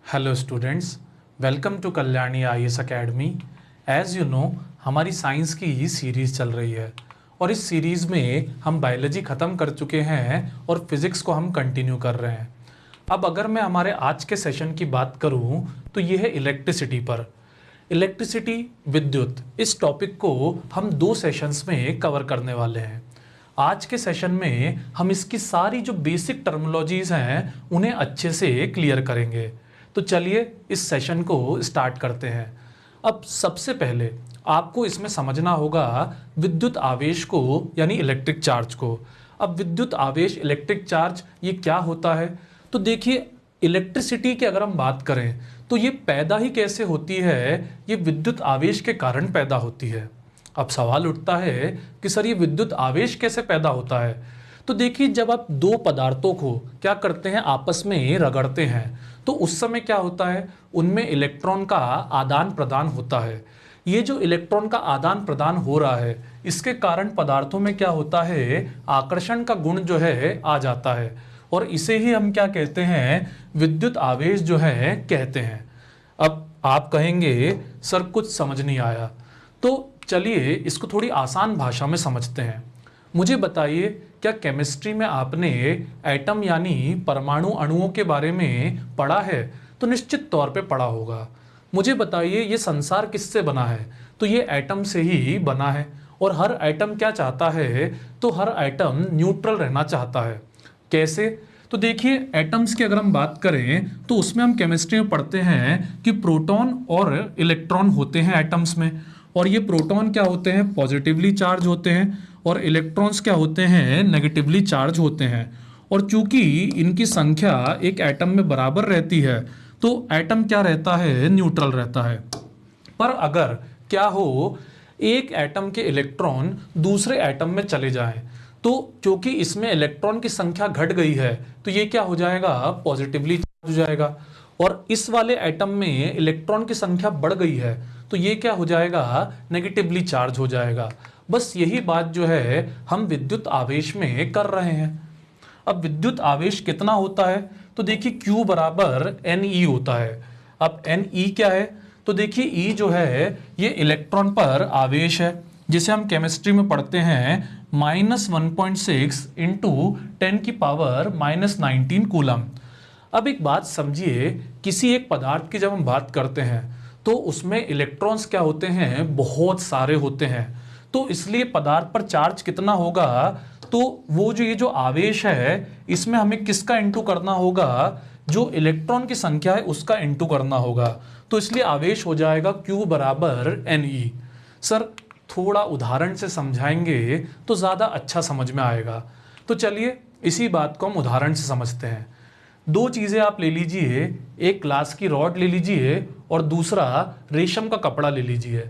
Hello students, welcome to Kalyani IAS academy. As you know, हमारी science की ही series चल रही है और इस सीरीज़ में हम बायोलॉजी ख़त्म कर चुके हैं और फिज़िक्स को हम कंटिन्यू कर रहे हैं। अब अगर मैं हमारे आज के सेशन की बात करूं तो ये है इलेक्ट्रिसिटी पर। इलेक्ट्रिसिटी, विद्युत, इस टॉपिक को हम 2 सेशंस में कवर करने वाले हैं। आज के सेशन में हम इसकी सारी जो बेसिक टर्मिनोलॉजीज़ हैं उन्हें अच्छे से क्लियर करेंगे। तो चलिए इस सेशन को स्टार्ट करते हैं। अब सबसे पहले आपको इसमें समझना होगा विद्युत आवेश को, यानी इलेक्ट्रिक चार्ज को। अब विद्युत आवेश, इलेक्ट्रिक चार्ज, ये क्या होता है? तो देखिए, इलेक्ट्रिसिटी की अगर हम बात करें तो ये पैदा ही कैसे होती है? ये विद्युत आवेश के कारण पैदा होती है। अब सवाल उठता है कि सर ये विद्युत आवेश कैसे पैदा होता है? तो देखिए, जब आप 2 पदार्थों को क्या करते हैं, आपस में रगड़ते हैं, तो उस समय क्या होता है, उनमें इलेक्ट्रॉन का आदान प्रदान होता है। ये जो इलेक्ट्रॉन का आदान प्रदान हो रहा है, इसके कारण पदार्थों में क्या होता है, आकर्षण का गुण जो है आ जाता है और इसे ही हम क्या कहते हैं, विद्युत आवेश जो है कहते हैं। अब आप कहेंगे सर कुछ समझ नहीं आया, तो चलिए इसको थोड़ी आसान भाषा में समझते हैं। मुझे बताइए, क्या केमिस्ट्री में आपने एटम यानी परमाणु अणुओं के बारे में पढ़ा है? तो निश्चित तौर पे पढ़ा होगा। मुझे बताइए, ये संसार किससे बना है? तो ये एटम से ही बना है और हर एटम क्या चाहता है, तो हर एटम न्यूट्रल रहना चाहता है। कैसे? तो देखिए, एटम्स की अगर हम बात करें तो उसमें हम केमिस्ट्री में पढ़ते हैं कि प्रोटॉन और इलेक्ट्रॉन होते हैं एटम्स में, और ये प्रोटॉन क्या होते हैं, पॉजिटिवली चार्ज होते हैं, और इलेक्ट्रॉन्स क्या होते हैं, नेगेटिवली चार्ज होते हैं। और चूंकि इनकी संख्या एक एटम में बराबर रहती है तो एटम क्या रहता है, न्यूट्रल रहता है। पर अगर क्या हो, एक एटम के इलेक्ट्रॉन दूसरे एटम में चले जाएं, तो क्योंकि इसमें इलेक्ट्रॉन की संख्या घट गई है तो ये क्या हो जाएगा, पॉजिटिवली चार्ज हो जाएगा। और इस वाले एटम में इलेक्ट्रॉन की संख्या बढ़ गई है तो ये क्या हो जाएगा, नेगेटिवली चार्ज हो जाएगा। बस यही बात जो है हम विद्युत आवेश में कर रहे हैं। अब विद्युत आवेश कितना होता है? तो देखिए, Q बराबर NE होता है। अब NE क्या है? तो देखिए, E जो है ये इलेक्ट्रॉन पर आवेश है, जिसे हम केमिस्ट्री में पढ़ते हैं -1.6 इंटू 10⁻⁻19 कूलम। अब एक बात समझिए, किसी एक पदार्थ की जब हम बात करते हैं तो उसमें इलेक्ट्रॉन्स क्या होते हैं, बहुत सारे होते हैं। तो इसलिए पदार्थ पर चार्ज कितना होगा, तो वो जो ये जो आवेश है इसमें हमें किसका इंटू करना होगा, जो इलेक्ट्रॉन की संख्या है उसका इंटू करना होगा। तो इसलिए आवेश हो जाएगा Q बराबर NE। सर थोड़ा उदाहरण से समझाएंगे तो ज़्यादा अच्छा समझ में आएगा। तो चलिए इसी बात को हम उदाहरण से समझते हैं। 2 चीज़ें आप ले लीजिए, एक ग्लास की रॉड ले लीजिए और दूसरा रेशम का कपड़ा ले लीजिए।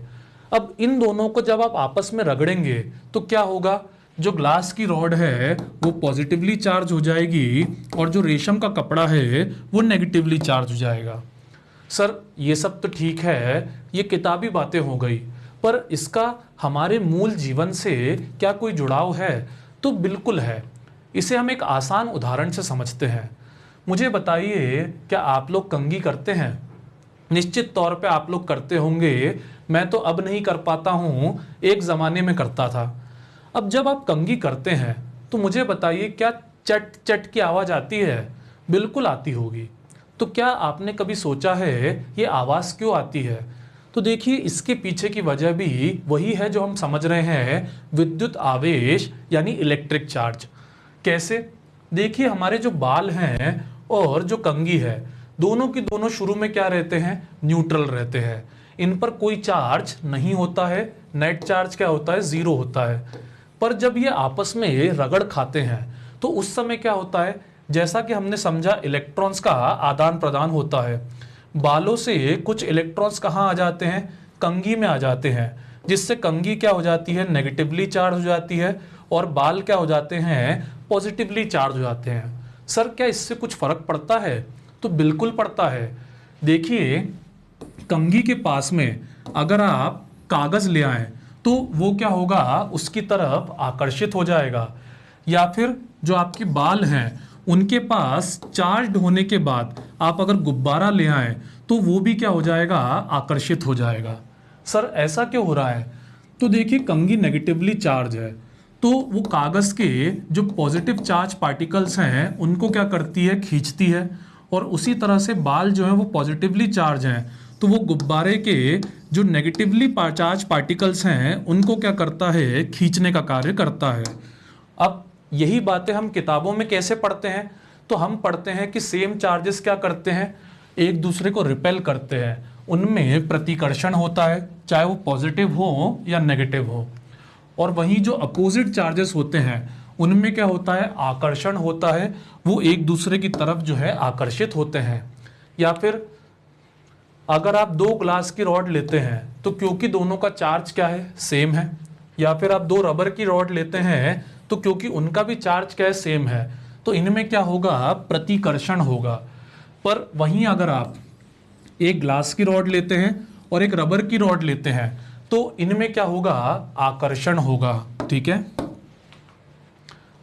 अब इन दोनों को जब आप आपस में रगड़ेंगे तो क्या होगा, जो ग्लास की रॉड है वो पॉजिटिवली चार्ज हो जाएगी और जो रेशम का कपड़ा है वो नेगेटिवली चार्ज हो जाएगा। सर ये सब तो ठीक है, ये किताबी बातें हो गई, पर इसका हमारे मूल जीवन से क्या कोई जुड़ाव है? तो बिल्कुल है। इसे हम एक आसान उदाहरण से समझते हैं। मुझे बताइए, क्या आप लोग कंघी करते हैं? निश्चित तौर पे आप लोग करते होंगे। मैं तो अब नहीं कर पाता हूँ, एक ज़माने में करता था। अब जब आप कंघी करते हैं तो मुझे बताइए, क्या चट चट की आवाज़ आती है? बिल्कुल आती होगी। तो क्या आपने कभी सोचा है ये आवाज़ क्यों आती है? तो देखिए, इसके पीछे की वजह भी वही है जो हम समझ रहे हैं, विद्युत आवेश यानी इलेक्ट्रिक चार्ज। कैसे? देखिए, हमारे जो बाल हैं और जो कंघी है, दोनों की दोनों शुरू में क्या रहते हैं, न्यूट्रल रहते हैं। इन पर कोई चार्ज नहीं होता है, नेट चार्ज क्या होता है, 0 होता है। पर जब ये आपस में रगड़ खाते हैं तो उस समय क्या होता है, जैसा कि हमने समझा, इलेक्ट्रॉन्स का आदान प्रदान होता है। बालों से कुछ इलेक्ट्रॉन्स कहाँ आ जाते हैं, कंघी में आ जाते हैं, जिससे कंघी क्या हो जाती है, नेगेटिवली चार्ज हो जाती है और बाल क्या हो जाते हैं, पॉजिटिवली चार्ज हो जाते हैं। सर क्या इससे कुछ फर्क पड़ता है? तो बिल्कुल पड़ता है। देखिए, कंघी के पास में अगर आप कागज़ ले आएं तो वो क्या होगा, उसकी तरफ आकर्षित हो जाएगा। या फिर जो आपके बाल हैं उनके पास चार्ज होने के बाद आप अगर गुब्बारा ले आए तो वो भी क्या हो जाएगा, आकर्षित हो जाएगा। सर ऐसा क्यों हो रहा है? तो देखिए कंघी नेगेटिवली चार्ज है, तो वो कागज़ के जो पॉजिटिव चार्ज पार्टिकल्स हैं उनको क्या करती है, खींचती है। और उसी तरह से बाल जो हैं वो पॉजिटिवली चार्ज हैं, तो वो गुब्बारे के जो नेगेटिवली चार्ज पार्टिकल्स हैं उनको क्या करता है, खींचने का कार्य करता है। अब यही बातें हम किताबों में कैसे पढ़ते हैं? तो हम पढ़ते हैं कि सेम चार्जेस क्या करते हैं, एक दूसरे को रिपेल करते हैं, उनमें प्रतिकर्षण होता है, चाहे वो पॉजिटिव हो या नेगेटिव हो। और वहीं जो अपोजिट चार्जेस होते हैं उनमें क्या होता है, आकर्षण होता है, वो एक दूसरे की तरफ जो है आकर्षित होते हैं। या फिर अगर आप दो ग्लास की रॉड लेते हैं तो क्योंकि दोनों का चार्ज क्या है, सेम है। या फिर आप दो रबर की रॉड लेते हैं तो क्योंकि उनका भी चार्ज क्या है, सेम है, तो इनमें क्या होगा, प्रतिकर्षण होगा। पर वहीं अगर आप एक ग्लास की रॉड लेते हैं और एक रबर की रॉड लेते हैं तो इनमें क्या होगा, आकर्षण होगा। ठीक है।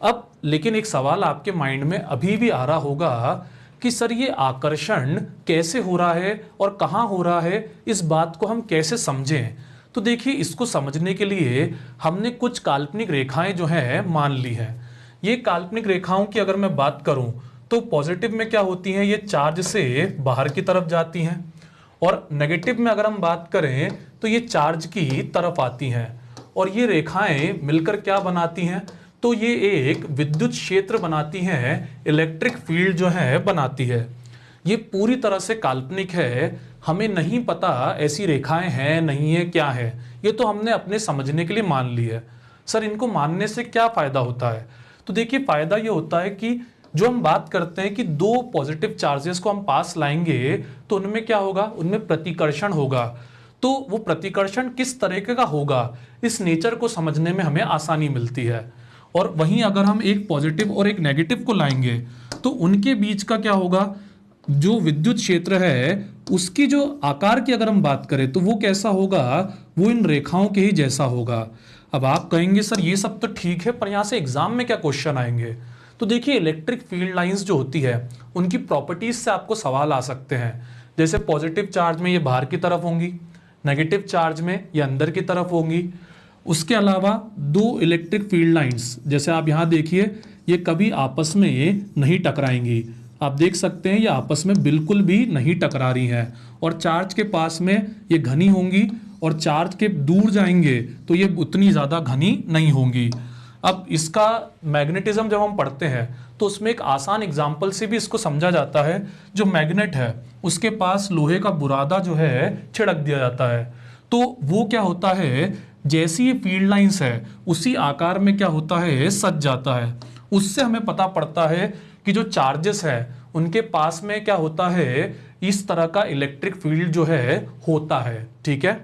अब लेकिन एक सवाल आपके माइंड में अभी भी आ रहा होगा कि सर ये आकर्षण कैसे हो रहा है और कहाँ हो रहा है, इस बात को हम कैसे समझें? तो देखिए इसको समझने के लिए हमने कुछ काल्पनिक रेखाएं जो हैं मान ली हैं। ये काल्पनिक रेखाओं की अगर मैं बात करूं तो पॉजिटिव में क्या होती हैं, ये चार्ज से बाहर की तरफ जाती हैं, और नेगेटिव में अगर हम बात करें तो ये चार्ज की तरफ आती हैं। और ये रेखाएं मिलकर क्या बनाती हैं, तो ये एक विद्युत क्षेत्र बनाती हैं, इलेक्ट्रिक फील्ड जो है बनाती है। ये पूरी तरह से काल्पनिक है, हमें नहीं पता ऐसी रेखाएं हैं नहीं है क्या है, ये तो हमने अपने समझने के लिए मान ली है। सर इनको मानने से क्या फायदा होता है? तो देखिए फायदा ये होता है कि जो हम बात करते हैं कि दो पॉजिटिव चार्जेस को हम पास लाएंगे तो उनमें क्या होगा, उनमें प्रतिकर्षण होगा। तो वो प्रतिकर्षण किस तरीके का होगा, इस नेचर को समझने में हमें आसानी मिलती है। और वहीं अगर हम एक पॉजिटिव और एक नेगेटिव को लाएंगे तो उनके बीच का क्या होगा, जो विद्युत क्षेत्र है उसकी जो आकार की अगर हम बात करें तो वो कैसा होगा, वो इन रेखाओं के ही जैसा होगा। अब आप कहेंगे सर ये सब तो ठीक है, पर यहाँ से एग्जाम में क्या क्वेश्चन आएंगे? तो देखिए इलेक्ट्रिक फील्ड लाइंस जो होती है उनकी प्रॉपर्टीज से आपको सवाल आ सकते हैं। जैसे पॉजिटिव चार्ज में ये बाहर की तरफ होंगी, नेगेटिव चार्ज में ये अंदर की तरफ होंगी। उसके अलावा दो इलेक्ट्रिक फील्ड लाइंस, जैसे आप यहाँ देखिए, ये कभी आपस में नहीं टकराएंगी। आप देख सकते हैं ये आपस में बिल्कुल भी नहीं टकरा रही हैं। और चार्ज के पास में ये घनी होंगी और चार्ज के दूर जाएंगे तो ये उतनी ज़्यादा घनी नहीं होंगी। अब इसका मैग्नेटिज्म जब हम पढ़ते हैं तो उसमें एक आसान एग्जाम्पल से भी इसको समझा जाता है। जो मैग्नेट है उसके पास लोहे का बुरादा जो है छिड़क दिया जाता है, तो वो क्या होता है, जैसी ये फील्ड लाइंस है उसी आकार में क्या होता है, सज जाता है। उससे हमें पता पड़ता है कि जो चार्जेस है उनके पास में क्या होता है, इस तरह का इलेक्ट्रिक फील्ड जो है होता है। ठीक है।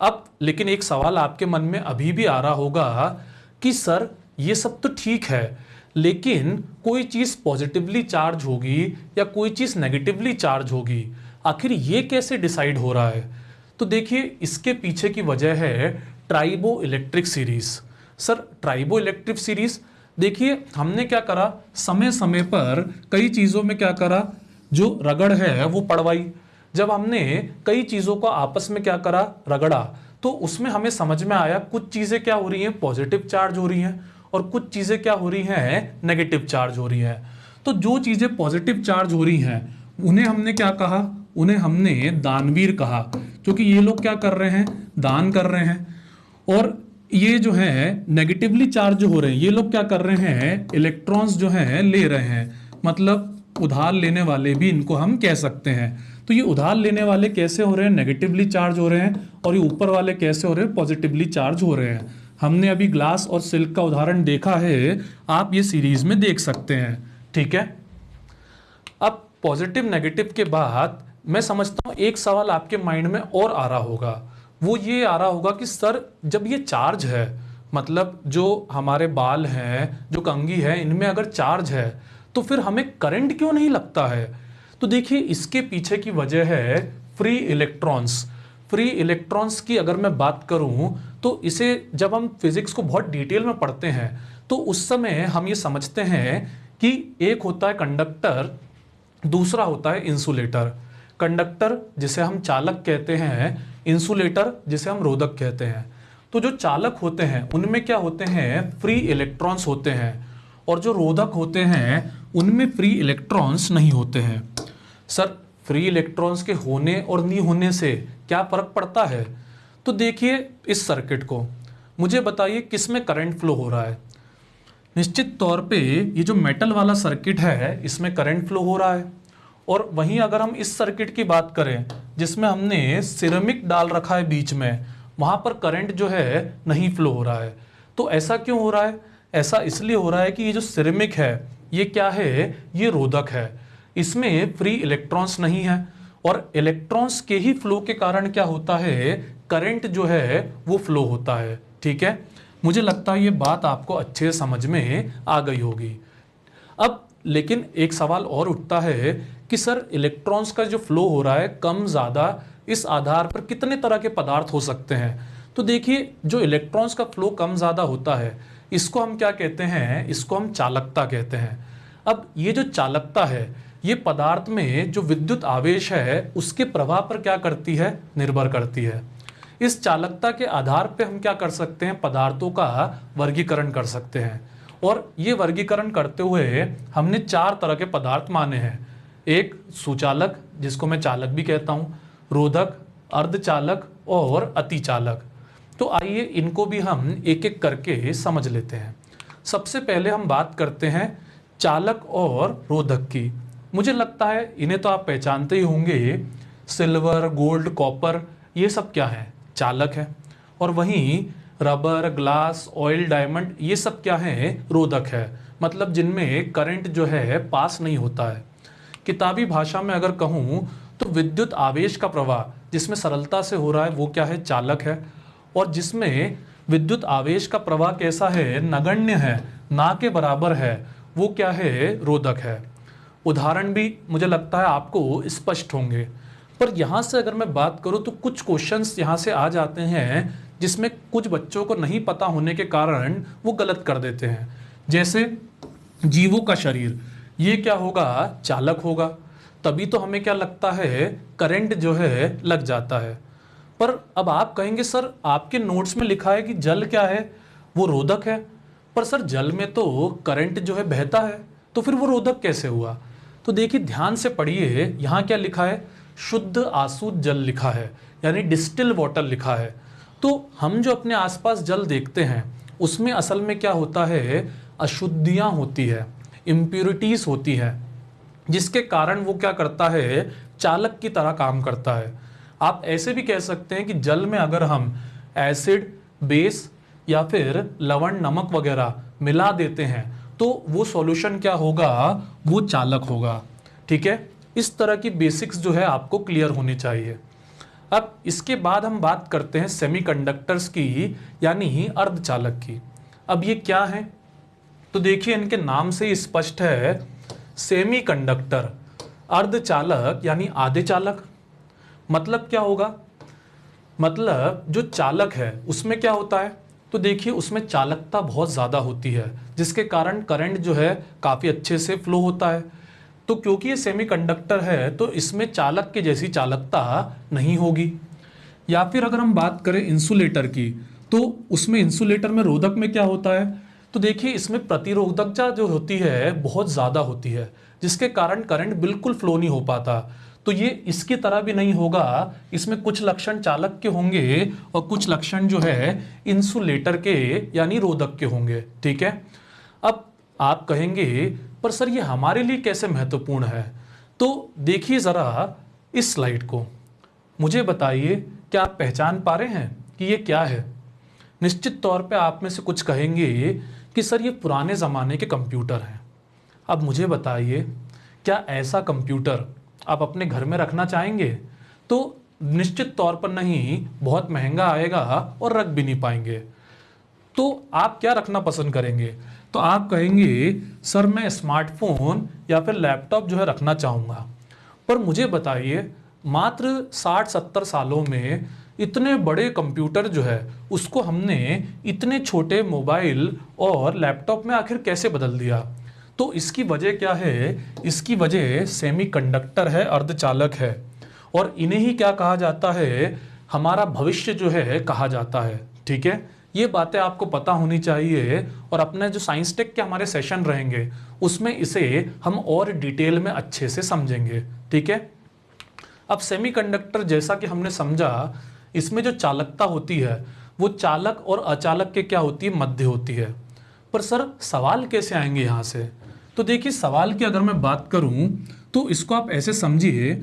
अब लेकिन एक सवाल आपके मन में अभी भी आ रहा होगा कि सर ये सब तो ठीक है, लेकिन कोई चीज पॉजिटिवली चार्ज होगी या कोई चीज नेगेटिवली चार्ज होगी, आखिर ये कैसे डिसाइड हो रहा है? तो देखिए इसके पीछे की वजह है tribo electric series. Sir tribo electric series, देखिए हमने क्या करा, समय समय पर कई चीजों में क्या करा, जो रगड़ है वो पड़वाई। जब हमने कई चीजों को आपस में क्या करा, रगड़ा, तो उसमें हमें समझ में आया कुछ चीजें क्या हो रही हैं, पॉजिटिव चार्ज हो रही हैं, और कुछ चीजें क्या हो रही हैं, नेगेटिव चार्ज हो रही हैं। तो जो चीजें पॉजिटिव चार्ज हो रही हैं उन्हें हमने क्या कहा, उन्हें हमने दानवीर कहा, क्योंकि ये लोग क्या कर रहे हैं, दान कर रहे हैं। और ये जो है नेगेटिवली चार्ज हो रहे हैं, ये लोग क्या कर रहे हैं, इलेक्ट्रॉन्स जो हैं ले रहे हैं, मतलब उधार लेने वाले भी इनको हम कह सकते हैं। तो ये उधार लेने वाले कैसे हो रहे हैं, नेगेटिवली चार्ज हो रहे हैं, और ये ऊपर वाले कैसे हो रहे हैं, पॉजिटिवली चार्ज हो रहे हैं। हमने अभी ग्लास और सिल्क का उदाहरण देखा है, आप ये सीरीज में देख सकते हैं। ठीक है। अब पॉजिटिव नेगेटिव के बाद मैं समझता हूं एक सवाल आपके माइंड में और आ रहा होगा, वो ये आ रहा होगा कि सर जब ये चार्ज है, मतलब जो हमारे बाल हैं, जो कंघी है, इनमें अगर चार्ज है तो फिर हमें करंट क्यों नहीं लगता है? तो देखिए इसके पीछे की वजह है फ्री इलेक्ट्रॉन्स। फ्री इलेक्ट्रॉन्स की अगर मैं बात करूं तो इसे जब हम फिजिक्स को बहुत डिटेल में पढ़ते हैं तो उस समय हम ये समझते हैं कि एक होता है कंडक्टर दूसरा होता है इंसुलेटर। कंडक्टर जिसे हम चालक कहते हैं, इंसुलेटर जिसे हम रोधक कहते हैं। तो जो चालक होते हैं उनमें क्या होते हैं, फ्री इलेक्ट्रॉन्स होते हैं, और जो रोधक होते हैं उनमें फ्री इलेक्ट्रॉन्स नहीं होते हैं। सर, फ्री इलेक्ट्रॉन्स के होने और नहीं होने से क्या फर्क पड़ता है? तो देखिए इस सर्किट को, मुझे बताइए किसमें करंट फ्लो हो रहा है। निश्चित तौर पे ये जो मेटल वाला सर्किट है इसमें करंट फ्लो हो रहा है, और वहीं अगर हम इस सर्किट की बात करें जिसमें हमने सिरेमिक डाल रखा है बीच में, वहां पर करंट जो है नहीं फ्लो हो रहा है। तो ऐसा क्यों हो रहा है? ऐसा इसलिए हो रहा है कि ये जो सिरेमिक है ये क्या है, ये रोधक है, इसमें फ्री इलेक्ट्रॉन्स नहीं है, और इलेक्ट्रॉन्स के ही फ्लो के कारण क्या होता है, करंट जो है वो फ्लो होता है। ठीक है, मुझे लगता है ये बात आपको अच्छे से समझ में आ गई होगी। अब लेकिन एक सवाल और उठता है कि सर इलेक्ट्रॉन्स का जो फ्लो हो रहा है कम ज़्यादा, इस आधार पर कितने तरह के पदार्थ हो सकते हैं? तो देखिए जो इलेक्ट्रॉन्स का फ्लो कम ज़्यादा होता है इसको हम क्या कहते हैं, इसको हम चालकता कहते हैं। अब ये जो चालकता है ये पदार्थ में जो विद्युत आवेश है उसके प्रवाह पर क्या करती है, निर्भर करती है। इस चालकता के आधार पे हम क्या कर सकते हैं, पदार्थों का वर्गीकरण कर सकते हैं, और ये वर्गीकरण करते हुए हमने 4 तरह के पदार्थ माने हैं। एक सुचालक जिसको मैं चालक भी कहता हूँ, रोधक, अर्धचालक और अतिचालक। तो आइए इनको भी हम एक एक करके समझ लेते हैं। सबसे पहले हम बात करते हैं चालक और रोधक की। मुझे लगता है इन्हें तो आप पहचानते ही होंगे, सिल्वर, गोल्ड, कॉपर, ये सब क्या है, चालक है। और वहीं रबर, ग्लास, ऑयल, डायमंड, ये सब क्या है, रोधक है, मतलब जिनमें करंट जो है पास नहीं होता है। किताबी भाषा में अगर कहूँ तो विद्युत आवेश का प्रवाह जिसमें सरलता से हो रहा है वो क्या है, चालक है, और जिसमें विद्युत आवेश का प्रवाह कैसा है, नगण्य है, ना के बराबर है, वो क्या है, रोधक है। उदाहरण भी मुझे लगता है आपको स्पष्ट होंगे, पर यहाँ से अगर मैं बात करूँ तो कुछ क्वेश्चंस यहाँ से आ जाते हैं जिसमें कुछ बच्चों को नहीं पता होने के कारण वो गलत कर देते हैं। जैसे जीवों का शरीर, ये क्या होगा, चालक होगा, तभी तो हमें क्या लगता है, करंट जो है लग जाता है। पर अब आप कहेंगे सर आपके नोट्स में लिखा है कि जल क्या है, वो रोधक है, पर सर जल में तो करंट जो है बहता है, तो फिर वो रोधक कैसे हुआ? तो देखिए ध्यान से पढ़िए, यहाँ क्या लिखा है, शुद्ध आसुत जल लिखा है, यानी डिस्टिल वाटर लिखा है। तो हम जो अपने आसपास जल देखते हैं उसमें असल में क्या होता है, अशुद्धियाँ होती है, इम्प्योरिटीज होती है, जिसके कारण वो क्या करता है, चालक की तरह काम करता है। आप ऐसे भी कह सकते हैं कि जल में अगर हम एसिड, बेस या फिर लवण, नमक वगैरह मिला देते हैं तो वो सॉल्यूशन क्या होगा, वो चालक होगा। ठीक है, इस तरह की बेसिक्स जो है आपको क्लियर होनी चाहिए। अब इसके बाद हम बात करते हैं सेमीकंडक्टर्स की, यानी अर्धचालक की। अब ये क्या है? तो देखिए इनके नाम से ही स्पष्ट है, सेमीकंडक्टर, अर्धचालक यानी आधे चालक। मतलब क्या होगा, मतलब जो चालक है उसमें क्या होता है, तो देखिए उसमें चालकता बहुत ज़्यादा होती है जिसके कारण करंट जो है काफ़ी अच्छे से फ्लो होता है। तो क्योंकि ये सेमीकंडक्टर है तो इसमें चालक के जैसी चालकता नहीं होगी। या फिर अगर हम बात करें इंसुलेटर की, तो उसमें इंसुलेटर में रोधक में क्या होता है, तो देखिए इसमें प्रतिरोधकता जो होती है बहुत ज़्यादा होती है जिसके कारण करंट बिल्कुल फ्लो नहीं हो पाता। तो ये इसकी तरह भी नहीं होगा, इसमें कुछ लक्षण चालक के होंगे और कुछ लक्षण जो है इंसुलेटर के यानी रोधक के होंगे। ठीक है, अब आप कहेंगे पर सर ये हमारे लिए कैसे महत्वपूर्ण है? तो देखिए ज़रा इस स्लाइड को, मुझे बताइए क्या आप पहचान पा रहे हैं कि ये क्या है? निश्चित तौर पे आप में से कुछ कहेंगे कि सर ये पुराने ज़माने के कंप्यूटर हैं। अब मुझे बताइए क्या ऐसा कंप्यूटर आप अपने घर में रखना चाहेंगे? तो निश्चित तौर पर नहीं, बहुत महंगा आएगा और रख भी नहीं पाएंगे। तो आप क्या रखना पसंद करेंगे? तो आप कहेंगे सर मैं स्मार्टफोन या फिर लैपटॉप जो है रखना चाहूँगा। पर मुझे बताइए मात्र 60-70 सालों में इतने बड़े कंप्यूटर जो है उसको हमने इतने छोटे मोबाइल और लैपटॉप में आखिर कैसे बदल दिया? तो इसकी वजह क्या है? इसकी वजह सेमीकंडक्टर है, अर्धचालक है, और इन्हें ही क्या कहा जाता है? हमारा भविष्य जो है कहा जाता है। ठीक है, ये बातें आपको पता होनी चाहिए, और अपने जो साइंस टेक के हमारे सेशन रहेंगे उसमें इसे हम और डिटेल में अच्छे से समझेंगे। ठीक है, अब सेमीकंडक्टर जैसा कि हमने समझा, इसमें जो चालकता होती है वो चालक और अचालक के क्या होती है? मध्य होती है। पर सर सवाल कैसे आएंगे यहाँ से? तो देखिए, सवाल की अगर मैं बात करूँ तो इसको आप ऐसे समझिए,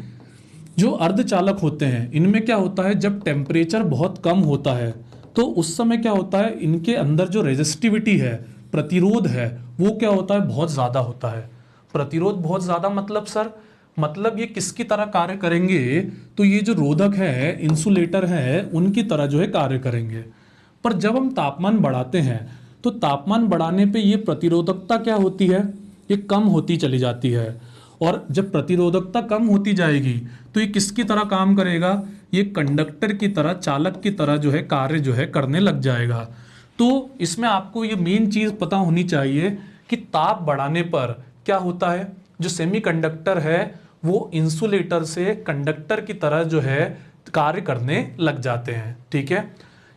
जो अर्धचालक होते हैं इनमें क्या होता है, जब टेम्परेचर बहुत कम होता है तो उस समय क्या होता है, इनके अंदर जो रेजिस्टिविटी है, प्रतिरोध है, वो क्या होता है? बहुत ज़्यादा होता है। प्रतिरोध बहुत ज़्यादा मतलब सर, मतलब ये किसकी तरह कार्य करेंगे? तो ये जो रोधक है, इंसुलेटर है, उनकी तरह जो है कार्य करेंगे। पर जब हम तापमान बढ़ाते हैं तो तापमान बढ़ाने पे ये प्रतिरोधकता क्या होती है? ये कम होती चली जाती है, और जब प्रतिरोधकता कम होती जाएगी तो ये किसकी तरह काम करेगा? ये कंडक्टर की तरह, चालक की तरह जो है कार्य जो है करने लग जाएगा। तो इसमें आपको ये मेन चीज़ पता होनी चाहिए कि ताप बढ़ाने पर क्या होता है, जो सेमीकंडक्टर है वो इंसुलेटर से कंडक्टर की तरह जो है कार्य करने लग जाते हैं। ठीक है,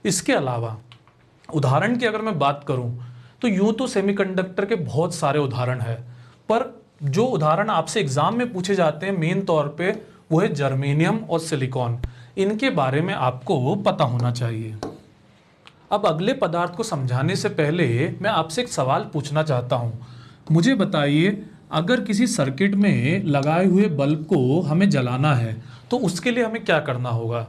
इसके अलावा उदाहरण की अगर मैं बात करूं तो यूं तो सेमीकंडक्टर के बहुत सारे उदाहरण हैं, पर जो उदाहरण आपसे एग्जाम में पूछे जाते हैं मेन तौर पे वो है जर्मेनियम और सिलिकॉन। इनके बारे में आपको पता होना चाहिए। अब अगले पदार्थ को समझाने से पहले मैं आपसे एक सवाल पूछना चाहता हूं। मुझे बताइए, अगर किसी सर्किट में लगाए हुए बल्ब को हमें जलाना है तो उसके लिए हमें क्या करना होगा?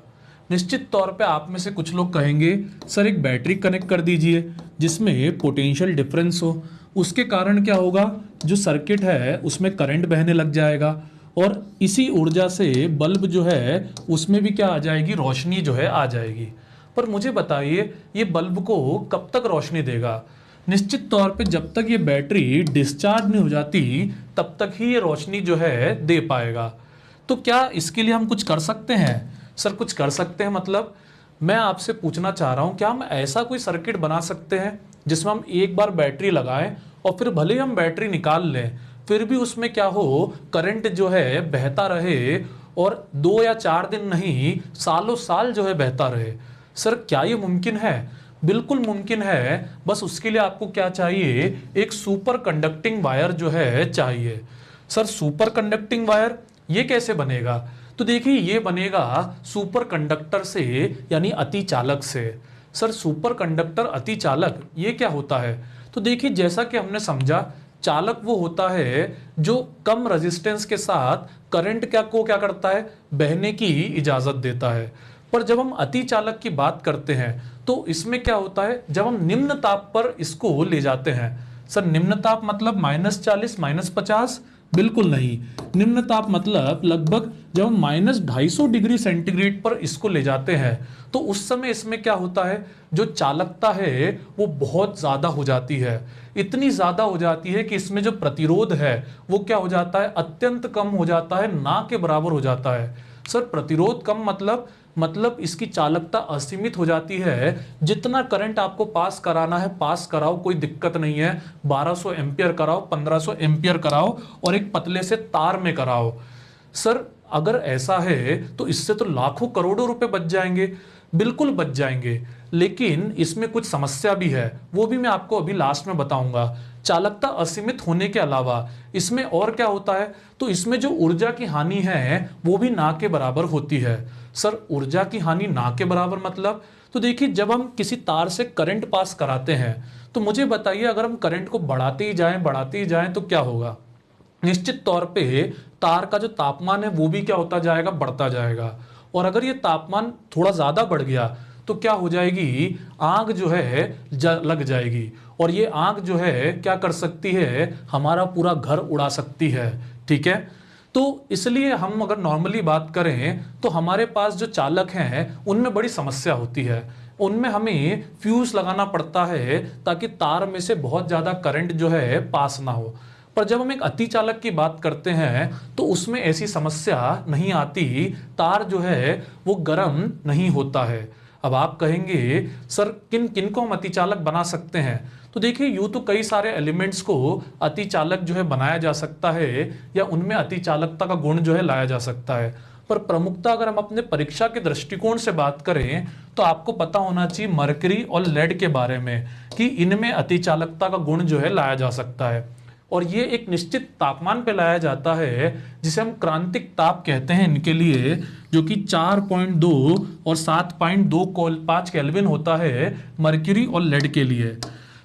निश्चित तौर पे आप में से कुछ लोग कहेंगे सर एक बैटरी कनेक्ट कर दीजिए जिसमें पोटेंशियल डिफरेंस हो, उसके कारण क्या होगा, जो सर्किट है उसमें करंट बहने लग जाएगा, और इसी ऊर्जा से बल्ब जो है उसमें भी क्या आ जाएगी? रोशनी जो है आ जाएगी। पर मुझे बताइए, ये बल्ब को कब तक रोशनी देगा? निश्चित तौर पे जब तक ये बैटरी डिस्चार्ज नहीं हो जाती तब तक ही ये रोशनी जो है दे पाएगा। तो क्या इसके लिए हम कुछ कर सकते हैं? सर कुछ कर सकते हैं मतलब, मैं आपसे पूछना चाह रहा हूँ, क्या हम ऐसा कोई सर्किट बना सकते हैं जिसमें हम एक बार बैटरी लगाएं और फिर भले ही हम बैटरी निकाल लें फिर भी उसमें क्या हो, करंट जो है बहता रहे, और 2 या 4 दिन नहीं, सालों साल जो है बहता रहे? सर क्या ये मुमकिन है? बिल्कुल मुमकिन है। बस उसके लिए आपको क्या चाहिए? एक सुपर कंडक्टिंग वायर जो है चाहिए। सर सुपर कंडक्टिंग वायर ये कैसे बनेगा? तो देखिए, ये बनेगा सुपर कंडक्टर से, यानी अतिचालक से। सर सुपर कंडक्टर अतिचालक ये क्या होता है? तो देखिए, जैसा कि हमने समझा, चालक वो होता है जो कम रेजिस्टेंस के साथ करंट क्या करता है? बहने की इजाजत देता है। पर जब हम अतिचालक की बात करते हैं तो इसमें क्या होता है, जब हम निम्न ताप पर इसको ले जाते हैं। सर निम्न ताप मतलब -40 -50? बिल्कुल नहीं। निम्न ताप मतलब लगभग जब हम -250 डिग्री सेंटीग्रेड पर इसको ले जाते हैं तो उस समय इसमें क्या होता है, जो चालकता है वो बहुत ज़्यादा हो जाती है। इतनी ज़्यादा हो जाती है कि इसमें जो प्रतिरोध है वो क्या हो जाता है, अत्यंत कम हो जाता है, ना के बराबर हो जाता है। सर प्रतिरोध कम मतलब इसकी चालकता असीमित हो जाती है। जितना करंट आपको पास कराना है पास कराओ, कोई दिक्कत नहीं है। 1200 एम्पियर कराओ, 1500 एम्पियर कराओ, और एक पतले से तार में कराओ। सर अगर ऐसा है तो इससे तो लाखों करोड़ों रुपए बच जाएंगे। बिल्कुल बच जाएंगे, लेकिन इसमें कुछ समस्या भी है, वो भी मैं आपको अभी लास्ट में बताऊंगा। चालकता असीमित होने के अलावा इसमें और क्या होता है, तो इसमें जो ऊर्जा की हानि है वो भी ना के बराबर होती है। सर ऊर्जा की हानि ना के बराबर मतलब, तो देखिए, जब हम किसी तार से करंट पास कराते हैं तो मुझे बताइए, अगर हम करंट को बढ़ाते ही जाएं तो क्या होगा? निश्चित तौर पे तार का जो तापमान है वो भी क्या होता जाएगा, बढ़ता जाएगा। और अगर ये तापमान थोड़ा ज़्यादा बढ़ गया तो क्या हो जाएगी, आग जो है लग जाएगी, और ये आग जो है क्या कर सकती है, हमारा पूरा घर उड़ा सकती है। ठीक है, तो इसलिए हम अगर नॉर्मली बात करें तो हमारे पास जो चालक हैं उनमें बड़ी समस्या होती है। उनमें हमें फ्यूज लगाना पड़ता है ताकि तार में से बहुत ज़्यादा करंट जो है पास ना हो। पर जब हम एक अतिचालक की बात करते हैं तो उसमें ऐसी समस्या नहीं आती, तार जो है वो गर्म नहीं होता है। अब आप कहेंगे सर किन किन को हम अतिचालक बना सकते हैं? तो तो देखिए यूँ तो कई सारे एलिमेंट्स को अतिचालक जो है बनाया जा सकता है या उनमें अतिचालकता का गुण जो है लाया जा सकता है, पर प्रमुखता अगर हम अपने परीक्षा के दृष्टिकोण से बात करें तो आपको पता होना चाहिए मरकरी और लेड के बारे में कि इनमें अतिचालकता का गुण जो है लाया जा सकता है, और ये एक निश्चित तापमान पे लाया जाता है जिसे हम क्रांतिक ताप कहते हैं इनके लिए, जो कि 4.2 और 7.25 केल्विन होता है मरकरी और लेड के लिए।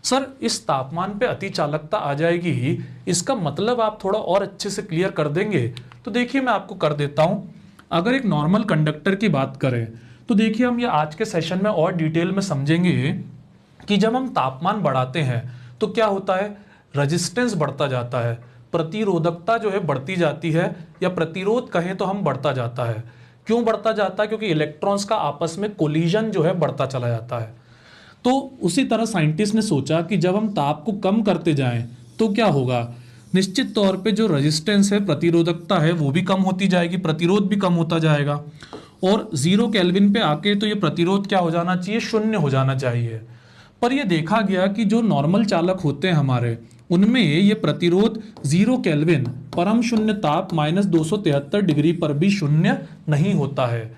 सर इस तापमान पे अतिचालकता आ जाएगी, इसका मतलब आप थोड़ा और अच्छे से क्लियर कर देंगे? तो देखिए मैं आपको कर देता हूं। अगर एक नॉर्मल कंडक्टर की बात करें तो देखिए हम ये आज के सेशन में और डिटेल में समझेंगे कि जब हम तापमान बढ़ाते हैं तो क्या होता है, रेजिस्टेंस बढ़ता जाता है, प्रतिरोधकता जो है बढ़ती जाती है, या प्रतिरोध कहें तो हम बढ़ता जाता है। क्यों बढ़ता जाता है? क्योंकि इलेक्ट्रॉन्स का आपस में कोलिजन जो है बढ़ता चला जाता है। तो उसी तरह साइंटिस्ट ने सोचा कि जब हम ताप को कम करते जाएं तो क्या होगा, निश्चित तौर पे जो रेजिस्टेंस है, प्रतिरोधकता है, वो भी कम होती जाएगी, प्रतिरोध भी कम होता जाएगा, और 0 केल्विन पे आके तो ये प्रतिरोध क्या हो जाना चाहिए, शून्य हो जाना चाहिए। पर ये देखा गया कि जो नॉर्मल चालक होते हैं हमारे, उनमें ये प्रतिरोध 0 केल्विन परम शून्य ताप -273 डिग्री पर भी शून्य नहीं होता है।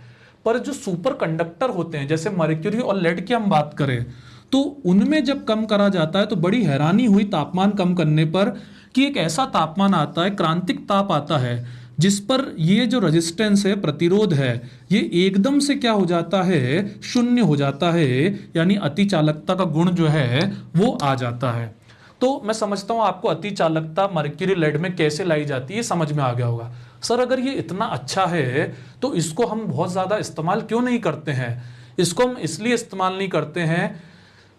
पर जो सुपर कंडक्टर होते हैं जैसे मर्क्यूरी और लेड की हम बात करें तो उनमें जब कम करा जाता है तो बड़ी हैरानी हुई तापमान कम करने पर कि एक ऐसा तापमान आता है, क्रांतिक ताप आता है, जिस पर ये जो रेजिस्टेंस है, प्रतिरोध है, ये एकदम से क्या हो जाता है, शून्य हो जाता है, यानी अतिचालकता का गुण जो है वो आ जाता है। तो मैं समझता हूं आपको अतिचालकता मर्क्यूरी लेड में कैसे लाई जाती है समझ में आ गया होगा। सर अगर ये इतना अच्छा है तो इसको हम बहुत ज़्यादा इस्तेमाल क्यों नहीं करते हैं? इसको हम इसलिए इस्तेमाल नहीं करते हैं,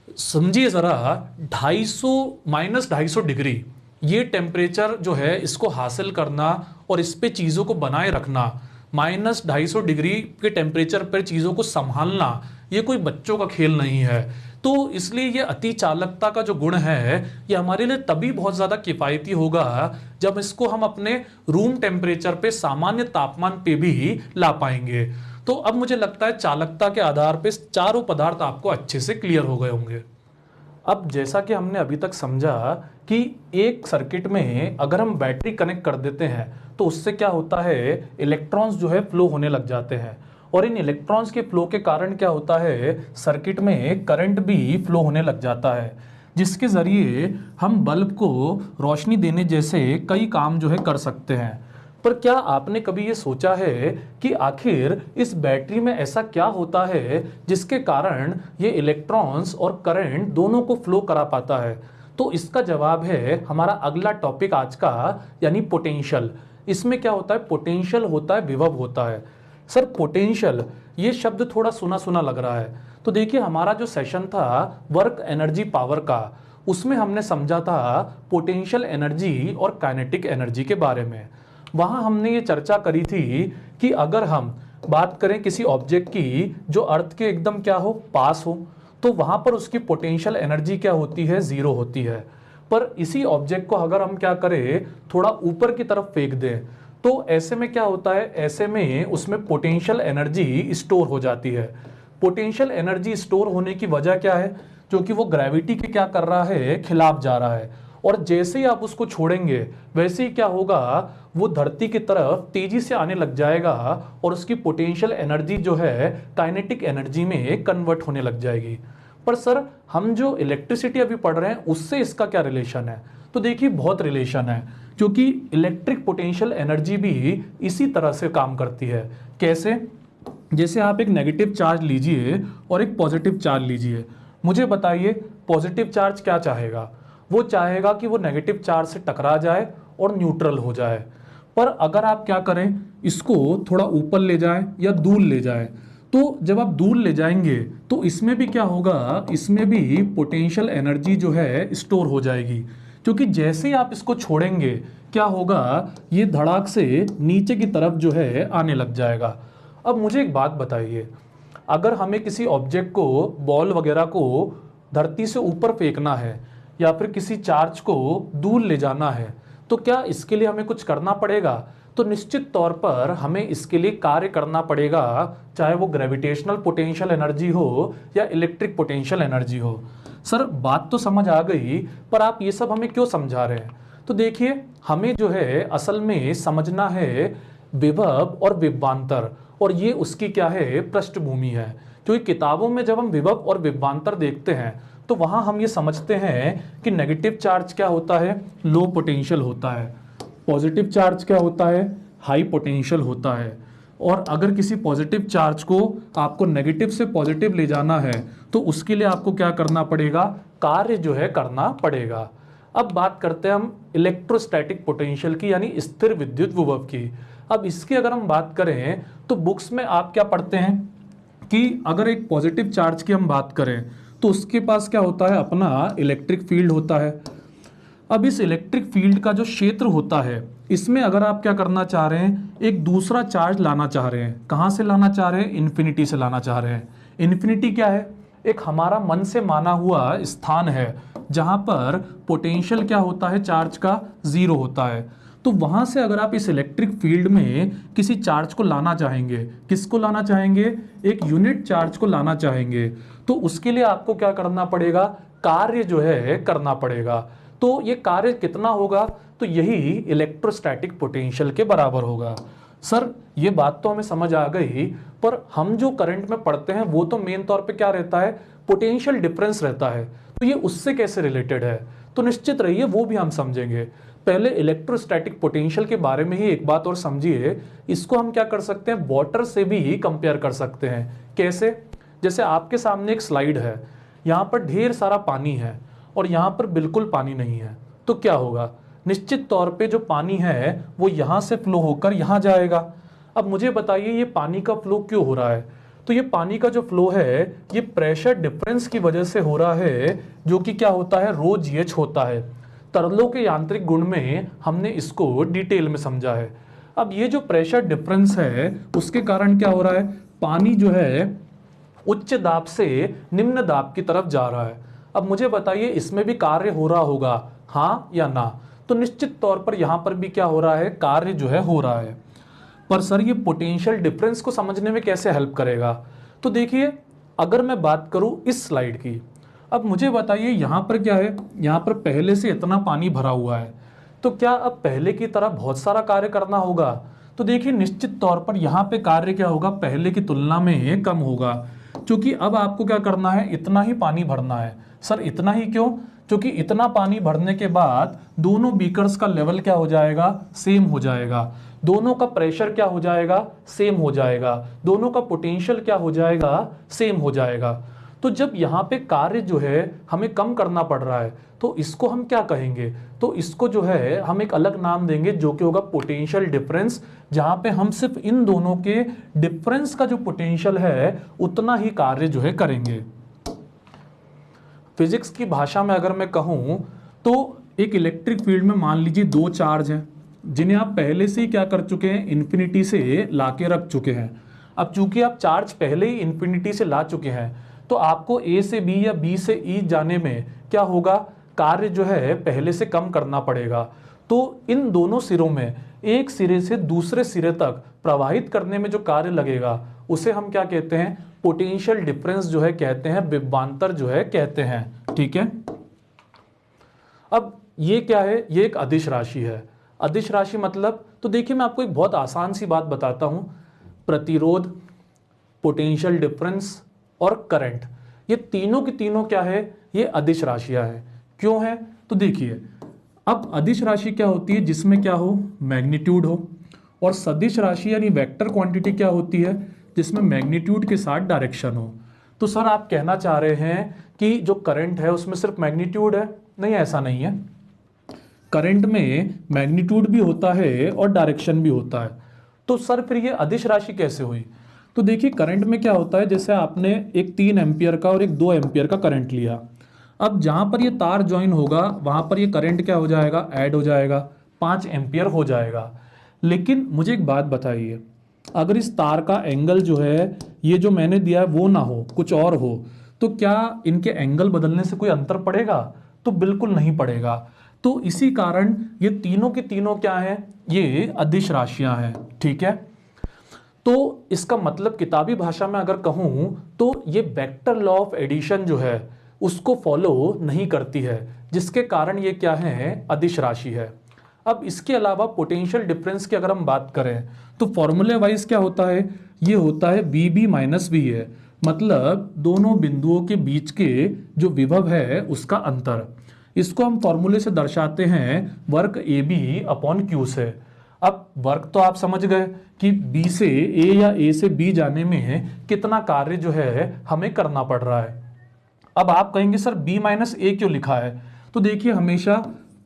समझिए ज़रा, 250 डिग्री ये टेम्परेचर जो है इसको हासिल करना और इस पे चीज़ों को बनाए रखना, -250 डिग्री के टेम्परेचर पर चीज़ों को संभालना, ये कोई बच्चों का खेल नहीं है। तो इसलिए ये अतिचालकता का जो गुण है ये हमारे लिए तभी बहुत ज़्यादा किफ़ायती होगा जब इसको हम अपने रूम टेम्परेचर पे, सामान्य तापमान पे भी ला पाएंगे। तो अब मुझे लगता है चालकता के आधार पे चारों पदार्थ आपको अच्छे से क्लियर हो गए होंगे। अब जैसा कि हमने अभी तक समझा कि एक सर्किट में अगर हम बैटरी कनेक्ट कर देते हैं तो उससे क्या होता है, इलेक्ट्रॉन्स जो है फ्लो होने लग जाते हैं, और इन इलेक्ट्रॉन्स के फ्लो के कारण क्या होता है, सर्किट में करंट भी फ्लो होने लग जाता है, जिसके ज़रिए हम बल्ब को रोशनी देने जैसे कई काम जो है कर सकते हैं। पर क्या आपने कभी ये सोचा है कि आखिर इस बैटरी में ऐसा क्या होता है जिसके कारण ये इलेक्ट्रॉन्स और करंट दोनों को फ्लो करा पाता है? तो इसका जवाब है हमारा अगला टॉपिक आज का, यानी पोटेंशियल। इसमें क्या होता है, पोटेंशियल होता है, विभव होता है। सर पोटेंशियल, ये शब्द थोड़ा सुना सुना लग रहा है। तो देखिए हमारा जो सेशन था वर्क एनर्जी पावर का, उसमें हमने समझा था पोटेंशियल एनर्जी और काइनेटिक एनर्जी के बारे में। वहाँ हमने ये चर्चा करी थी कि अगर हम बात करें किसी ऑब्जेक्ट की जो अर्थ के एकदम क्या हो, पास हो, तो वहाँ पर उसकी पोटेंशियल एनर्जी क्या होती है, 0 होती है। पर इसी ऑब्जेक्ट को अगर हम क्या करें, थोड़ा ऊपर की तरफ फेंक दें तो ऐसे में क्या होता है, ऐसे में उसमें पोटेंशियल एनर्जी स्टोर हो जाती है। पोटेंशियल एनर्जी स्टोर होने की वजह क्या है, क्योंकि वो ग्रेविटी के क्या कर रहा है, खिलाफ जा रहा है, और जैसे ही आप उसको छोड़ेंगे वैसे ही क्या होगा, वो धरती की तरफ तेजी से आने लग जाएगा और उसकी पोटेंशियल एनर्जी जो है काइनेटिक एनर्जी में कन्वर्ट होने लग जाएगी। पर सर हम जो इलेक्ट्रिसिटी अभी पढ़ रहे हैं उससे इसका क्या रिलेशन है? तो देखिए बहुत रिलेशन है, क्योंकि इलेक्ट्रिक पोटेंशियल एनर्जी भी इसी तरह से काम करती है। कैसे? जैसे आप एक नेगेटिव चार्ज लीजिए और एक पॉजिटिव चार्ज लीजिए, मुझे बताइए पॉजिटिव चार्ज क्या चाहेगा? वो चाहेगा कि वो नेगेटिव चार्ज से टकरा जाए और न्यूट्रल हो जाए। पर अगर आप क्या करें, इसको थोड़ा ऊपर ले जाएं या दूर ले जाएं, तो जब आप दूर ले जाएंगे तो इसमें भी क्या होगा, इसमें भी पोटेंशियल एनर्जी जो है स्टोर हो जाएगी, क्योंकि जैसे ही आप इसको छोड़ेंगे क्या होगा, ये धड़ाक से नीचे की तरफ जो है आने लग जाएगा। अब मुझे एक बात बताइए, अगर हमें किसी ऑब्जेक्ट को, बॉल वगैरह को धरती से ऊपर फेंकना है या फिर किसी चार्ज को दूर ले जाना है, तो क्या इसके लिए हमें कुछ करना पड़ेगा? तो निश्चित तौर पर हमें इसके लिए कार्य करना पड़ेगा, चाहे वो ग्रेविटेशनल पोटेंशियल एनर्जी हो या इलेक्ट्रिक पोटेंशियल एनर्जी हो। सर बात तो समझ आ गई, पर आप ये सब हमें क्यों समझा रहे हैं? तो देखिए, हमें जो है असल में समझना है विभव और विभवांतर, और ये उसकी क्या है, पृष्ठभूमि है। क्योंकि किताबों में जब हम विभव और विभवांतर देखते हैं तो वहां हम ये समझते हैं कि नेगेटिव चार्ज क्या होता है, लो पोटेंशियल होता है, पॉजिटिव चार्ज क्या होता है, हाई पोटेंशियल होता है। और अगर किसी पॉजिटिव चार्ज को आपको नेगेटिव से पॉजिटिव ले जाना है तो उसके लिए आपको क्या करना पड़ेगा, कार्य जो है करना पड़ेगा। अब बात करते हैं हम इलेक्ट्रोस्टैटिक पोटेंशियल की, यानी स्थिर विद्युत विभव की। अब इसकी अगर हम बात करें तो बुक्स में आप क्या पढ़ते हैं कि अगर एक पॉजिटिव चार्ज की हम बात करें तो उसके पास क्या होता है, अपना इलेक्ट्रिक फील्ड होता है। अब इस इलेक्ट्रिक फील्ड का जो क्षेत्र होता है, इसमें अगर आप क्या करना चाह रहे हैं, एक दूसरा चार्ज लाना चाह रहे हैं। कहाँ से लाना चाह रहे हैं, इन्फिनिटी से लाना चाह रहे हैं। इन्फिनिटी क्या है, एक हमारा मन से माना हुआ स्थान है जहां पर पोटेंशियल क्या होता है, चार्ज का 0 होता है। तो वहां से अगर आप इस इलेक्ट्रिक फील्ड में किसी चार्ज को लाना चाहेंगे, किसको लाना चाहेंगे, एक यूनिट चार्ज को लाना चाहेंगे, तो उसके लिए आपको क्या करना पड़ेगा, कार्य जो है करना पड़ेगा। तो ये कार्य कितना होगा, तो यही इलेक्ट्रोस्टैटिक पोटेंशियल के बराबर होगा। सर ये बात तो हमें समझ आ गई, पर हम जो करंट में पढ़ते हैं वो तो मेन तौर पे क्या रहता है, पोटेंशियल डिफरेंस रहता है। तो ये उससे कैसे रिलेटेड है, तो निश्चित रहिए वो भी हम समझेंगे। पहले इलेक्ट्रोस्टैटिक पोटेंशियल के बारे में ही एक बात और समझिए। इसको हम क्या कर सकते हैं, वाटर से भी कंपेयर कर सकते हैं। कैसे, जैसे आपके सामने एक स्लाइड है, यहाँ पर ढेर सारा पानी है और यहाँ पर बिल्कुल पानी नहीं है, तो क्या होगा, निश्चित तौर पे जो पानी है वो यहाँ से फ्लो होकर यहाँ जाएगा। अब मुझे बताइए ये पानी का फ्लो क्यों हो रहा है, तो ये पानी का जो फ्लो है ये प्रेशर डिफरेंस की वजह से हो रहा है, जो कि क्या होता है, रो जीएच होता है। तरलों के यांत्रिक गुण में हमने इसको डिटेल में समझा है। अब ये जो प्रेशर डिफरेंस है उसके कारण क्या हो रहा है, पानी जो है उच्च दाब से निम्न दाब की तरफ जा रहा है। अब मुझे बताइए इसमें भी कार्य हो रहा होगा, हाँ या ना, तो निश्चित तौर पर यहां पर भी क्या हो रहा है, कार्य जो है हो रहा है। पर सर ये पोटेंशियल डिफरेंस को समझने में कैसे हेल्प करेगा, तो देखिए अगर मैं बात करूं इस स्लाइड की, अब मुझे बताइए यहां पर क्या है, यहां पर पहले से इतना पानी भरा हुआ है, तो क्या अब पहले की तरह बहुत सारा कार्य करना होगा, तो देखिए निश्चित तौर पर यहां पे कार्य क्या होगा, पहले की तुलना में कम होगा। क्योंकि अब आपको क्या करना है, इतना ही पानी भरना है। सर इतना ही क्यों, क्योंकि इतना पानी भरने के बाद दोनों बीकर्स का लेवल क्या हो जाएगा, सेम हो जाएगा, दोनों का प्रेशर क्या हो जाएगा, सेम हो जाएगा, दोनों का पोटेंशियल क्या हो जाएगा, सेम हो जाएगा। तो जब यहाँ पे कार्य जो है हमें कम करना पड़ रहा है तो इसको हम क्या कहेंगे, तो इसको जो है हम एक अलग नाम देंगे जो कि होगा पोटेंशियल डिफरेंस, जहां पे हम सिर्फ इन दोनों के डिफरेंस का जो पोटेंशियल है उतना ही कार्य जो है करेंगे। फिजिक्स की भाषा में अगर मैं कहूं तो एक इलेक्ट्रिक फील्ड में मान लीजिए दो चार्ज हैं जिन्हें आप पहले से ही क्या कर चुके हैं, इन्फिनिटी से लाके रख चुके हैं। अब चूंकि आप चार्ज पहले ही इन्फिनिटी से ला चुके हैं तो आपको ए से बी या बी से ई जाने में क्या होगा, कार्य जो है पहले से कम करना पड़ेगा। तो इन दोनों सिरों में एक सिरे से दूसरे सिरे तक प्रवाहित करने में जो कार्य लगेगा उसे हम क्या कहते हैं, पोटेंशियल डिफरेंस जो है कहते हैं, विभवांतर जो है कहते हैं। ठीक है, अब ये क्या है, ये एक अदिश राशि है। अदिश राशि मतलब, तो देखिए मैं आपको एक बहुत आसान सी बात बताता हूं, प्रतिरोध, पोटेंशियल डिफरेंस और करंट, ये तीनों की तीनों क्या है, ये अदिश राशियां हैं। क्यों है, तो देखिए अब अदिश राशि क्या होती है, जिसमें क्या हो, मैग्नीट्यूड हो, और सदिश राशि यानी वेक्टर क्वांटिटी क्या होती है, जिसमें मैग्नीट्यूड के साथ डायरेक्शन हो। तो सर आप कहना चाह रहे हैं कि जो करंट है उसमें सिर्फ मैग्नीट्यूड है, नहीं ऐसा नहीं है, करंट में मैग्नीट्यूड भी होता है और डायरेक्शन भी होता है। तो सर फिर ये अदिश राशि कैसे हुई, तो देखिए करंट में क्या होता है, जैसे आपने एक 3 एम्पियर का और एक 2 एम्पियर का करंट लिया, अब जहां पर ये तार ज्वाइन होगा वहां पर ये करंट क्या हो जाएगा, ऐड हो जाएगा, 5 एम्पियर हो जाएगा। लेकिन मुझे एक बात बताइए, अगर इस तार का एंगल जो है ये जो मैंने दिया है वो ना हो, कुछ और हो, तो क्या इनके एंगल बदलने से कोई अंतर पड़ेगा, तो बिल्कुल नहीं पड़ेगा। तो इसी कारण ये तीनों की तीनों क्या है, ये अदिश राशियां हैं, ठीक है। तो इसका मतलब किताबी भाषा में अगर कहूं तो ये वेक्टर लॉ ऑफ एडिशन जो है उसको फॉलो नहीं करती है, जिसके कारण ये क्या है, अदिश राशि है। अब इसके अलावा पोटेंशियल डिफरेंस की अगर हम बात करें तो फॉर्मूले वाइज क्या होता है, ये होता है बी बी माइनस बी है, मतलब दोनों बिंदुओं के बीच के जो विभव है उसका अंतर। इसको हम फॉर्मूले से दर्शाते हैं work A B upon Q से। अब वर्क तो आप समझ गए कि बी से ए या ए से बी जाने में कितना कार्य जो है हमें करना पड़ रहा है। अब आप कहेंगे सर बी माइनस ए क्यों लिखा है, तो देखिए हमेशा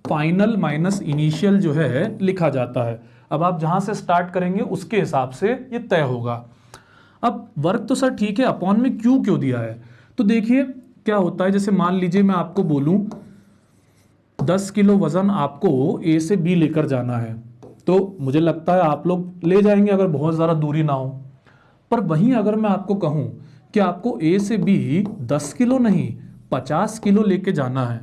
फाइनल माइनस इनिशियल जो है लिखा जाता है। अब आप जहां से स्टार्ट करेंगे उसके हिसाब से ये तय होगा। अब वर्क तो सर ठीक है, अपॉन में क्यू क्यों दिया है, तो देखिए क्या होता है, जैसे मान लीजिए मैं आपको बोलूं 10 किलो वजन आपको ए से बी लेकर जाना है, तो मुझे लगता है आप लोग ले जाएंगे अगर बहुत ज़्यादा दूरी ना हो। पर वहीं अगर मैं आपको कहूं कि आपको ए से बी 10 किलो नहीं 50 किलो लेके जाना है,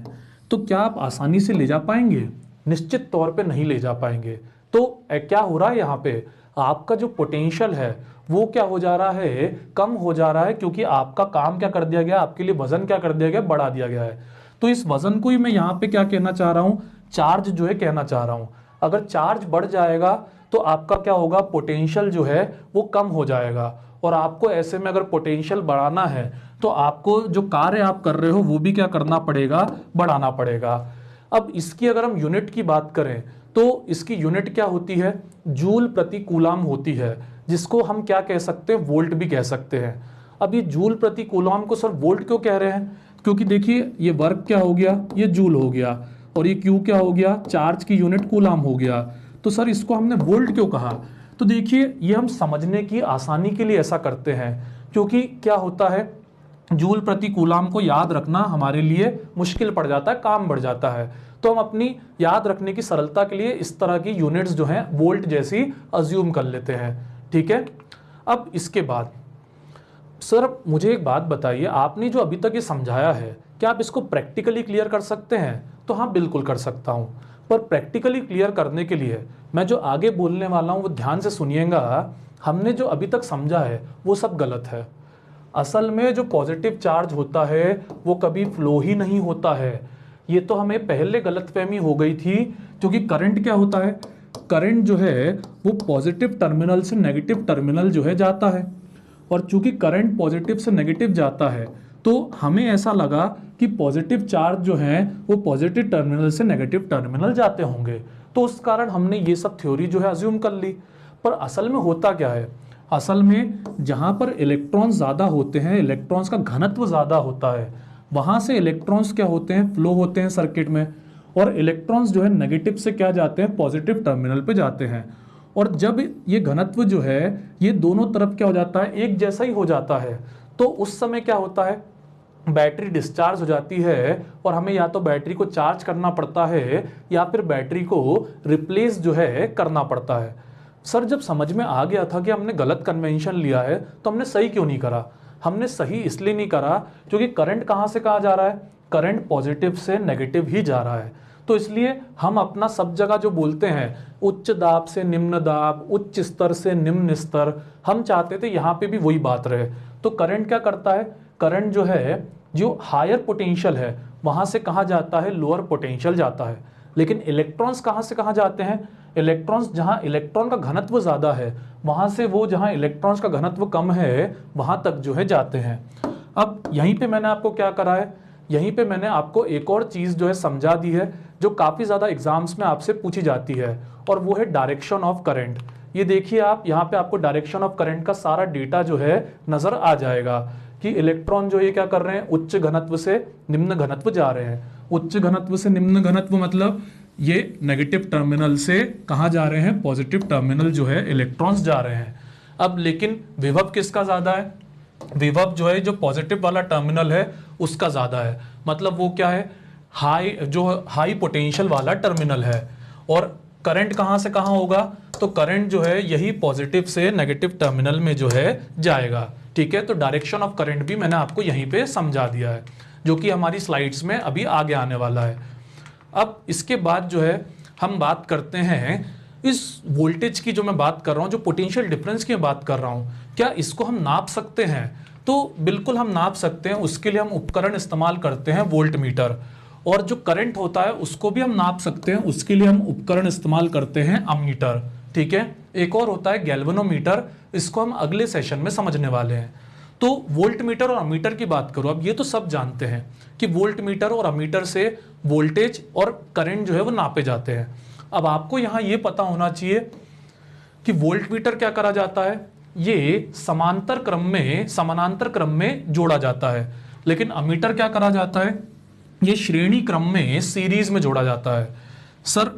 तो क्या आप आसानी से ले जा पाएंगे, निश्चित तौर पे नहीं ले जा पाएंगे। तो क्या हो रहा है यहाँ पे, आपका जो पोटेंशियल है वो क्या हो जा रहा है, कम हो जा रहा है, क्योंकि आपका काम क्या कर दिया गया, आपके लिए वजन क्या कर दिया गया, बढ़ा दिया गया है। तो इस वजन को ही मैं यहाँ पे क्या कहना चाह रहा हूँ, चार्ज जो है कहना चाह रहा हूँ। अगर चार्ज बढ़ जाएगा तो आपका क्या होगा, पोटेंशियल जो है वो कम हो जाएगा। और आपको ऐसे में अगर पोटेंशियल बढ़ाना है तो आपको जो कार्य आप कर रहे हो वो भी क्या करना पड़ेगा, बढ़ाना पड़ेगा। अब इसकी अगर हम यूनिट की बात करें तो इसकी यूनिट क्या होती है, जूल प्रति कूलाम होती है, जिसको हम क्या कह सकते हैं, वोल्ट भी कह सकते हैं। अब ये जूल प्रति कूलाम को सर वोल्ट क्यों कह रहे हैं, क्योंकि देखिए ये वर्क क्या हो गया, ये जूल हो गया, और ये क्यू क्या हो गया, चार्ज की यूनिट कूलाम हो गया। तो सर इसको हमने वोल्ट क्यों कहा, तो देखिए ये हम समझने की आसानी के लिए ऐसा करते हैं, क्योंकि क्या होता है जूल प्रति कूलाम को याद रखना हमारे लिए मुश्किल पड़ जाता है, काम बढ़ जाता है। तो हम अपनी याद रखने की सरलता के लिए इस तरह की यूनिट्स जो हैं वोल्ट जैसी अज्यूम कर लेते हैं, ठीक है। अब इसके बाद सर मुझे एक बात बताइए, आपने जो अभी तक ये समझाया है क्या आप इसको प्रैक्टिकली क्लियर कर सकते हैं, तो हाँ बिल्कुल कर सकता हूँ। पर प्रैक्टिकली क्लियर करने के लिए मैं जो आगे बोलने वाला हूँ वो ध्यान से सुनिएगा। हमने जो अभी तक समझा है वो सब गलत है। असल में जो पॉजिटिव चार्ज होता है वो कभी फ्लो ही नहीं होता है। ये तो हमें पहले गलतफहमी हो गई थी, क्योंकि करंट क्या होता है, करंट जो है वो पॉजिटिव टर्मिनल से नेगेटिव टर्मिनल जो है जाता है, और चूंकि करंट पॉजिटिव से नेगेटिव जाता है तो हमें ऐसा लगा कि पॉजिटिव चार्ज जो है वो पॉजिटिव टर्मिनल से नेगेटिव टर्मिनल जाते होंगे, तो उस कारण हमने ये सब थ्योरी जो है अज्यूम कर ली। पर असल में होता क्या है, असल में जहाँ पर इलेक्ट्रॉन्स ज़्यादा होते हैं, इलेक्ट्रॉन्स का घनत्व ज़्यादा होता है, वहाँ से इलेक्ट्रॉन्स क्या होते हैं, फ्लो होते हैं सर्किट में, और इलेक्ट्रॉन्स जो है नेगेटिव से क्या जाते हैं, पॉजिटिव टर्मिनल पे जाते हैं। और जब ये घनत्व जो है ये दोनों तरफ क्या हो जाता है, एक जैसा ही हो जाता है, तो उस समय क्या होता है, बैटरी डिस्चार्ज हो जाती है, और हमें या तो बैटरी को चार्ज करना पड़ता है या फिर बैटरी को रिप्लेस जो है करना पड़ता है। सर जब समझ में आ गया था कि हमने गलत कन्वेंशन लिया है तो हमने सही क्यों नहीं करा, हमने सही इसलिए नहीं करा क्योंकि करंट कहाँ से कहाँ जा रहा है, करंट पॉजिटिव से नेगेटिव ही जा रहा है। तो इसलिए हम अपना सब जगह जो बोलते हैं उच्च दाब से निम्न दाब, उच्च स्तर से निम्न स्तर, हम चाहते थे यहाँ पे भी वही बात रहे। तो करंट क्या करता है, करंट जो है जो हायर पोटेंशियल है वहाँ से कहाँ जाता है, लोअर पोटेंशियल जाता है। लेकिन इलेक्ट्रॉन्स कहाँ से कहाँ जाते हैं, इलेक्ट्रॉन्स जहाँ इलेक्ट्रॉन का घनत्व ज़्यादा है वहाँ से वो जहाँ इलेक्ट्रॉन्स का घनत्व कम है वहाँ तक जो है जाते हैं। अब यहीं पे मैंने आपको क्या करा है, यहीं पे मैंने आपको एक और चीज़ जो है समझा दी है जो काफ़ी ज़्यादा एग्जाम्स में आपसे पूछी जाती है, और वो है डायरेक्शन ऑफ करंट। ये देखिए आप यहाँ पे आपको डायरेक्शन ऑफ करंट का सारा डेटा जो है नज़र आ जाएगा कि इलेक्ट्रॉन जो ये क्या कर रहे हैं, उच्च घनत्व से निम्न घनत्व जा रहे हैं। उच्च घनत्व से निम्न घनत्व मतलब ये नेगेटिव टर्मिनल से कहाँ जा रहे हैं, पॉजिटिव टर्मिनल जो है इलेक्ट्रॉन्स जा रहे हैं। अब लेकिन विभव किसका ज़्यादा है, विभव जो है जो पॉजिटिव वाला टर्मिनल है उसका ज़्यादा है, मतलब वो क्या है, हाई पोटेंशियल वाला टर्मिनल है। और करंट कहाँ से कहाँ होगा, तो करंट जो है यही पॉजिटिव से नेगेटिव टर्मिनल में जो है जाएगा, ठीक है। तो डायरेक्शन ऑफ करंट भी मैंने आपको यहीं पे समझा दिया है। जो कि हमारी स्लाइड्स में अभी आगे आने वाला है। अब इसके बाद जो है हम बात करते हैं इस वोल्टेज की, जो मैं बात कर रहा हूँ, जो पोटेंशियल डिफरेंस की मैं बात कर रहा हूँ, क्या इसको हम नाप सकते हैं? तो बिल्कुल हम नाप सकते हैं। उसके लिए हम उपकरण इस्तेमाल करते हैं वोल्ट मीटर, और जो करंट होता है उसको भी हम नाप सकते हैं। उसके लिए हम उपकरण इस्तेमाल करते हैं अमीटर। ठीक है, एक और होता है गैल्वेनोमीटर, इसको हम अगले सेशन में समझने वाले हैं। तो वोल्ट मीटर और अमीटर की बात करो, अब ये तो सब जानते हैं कि वोल्ट मीटर और अमीटर से वोल्टेज और करंट जो है वो नापे जाते हैं। अब आपको यहाँ ये पता होना चाहिए कि वोल्ट मीटर क्या करा जाता है, ये समानांतर क्रम में जोड़ा जाता है, लेकिन अमीटर क्या करा जाता है, ये श्रेणी क्रम में, सीरीज में जोड़ा जाता है। सर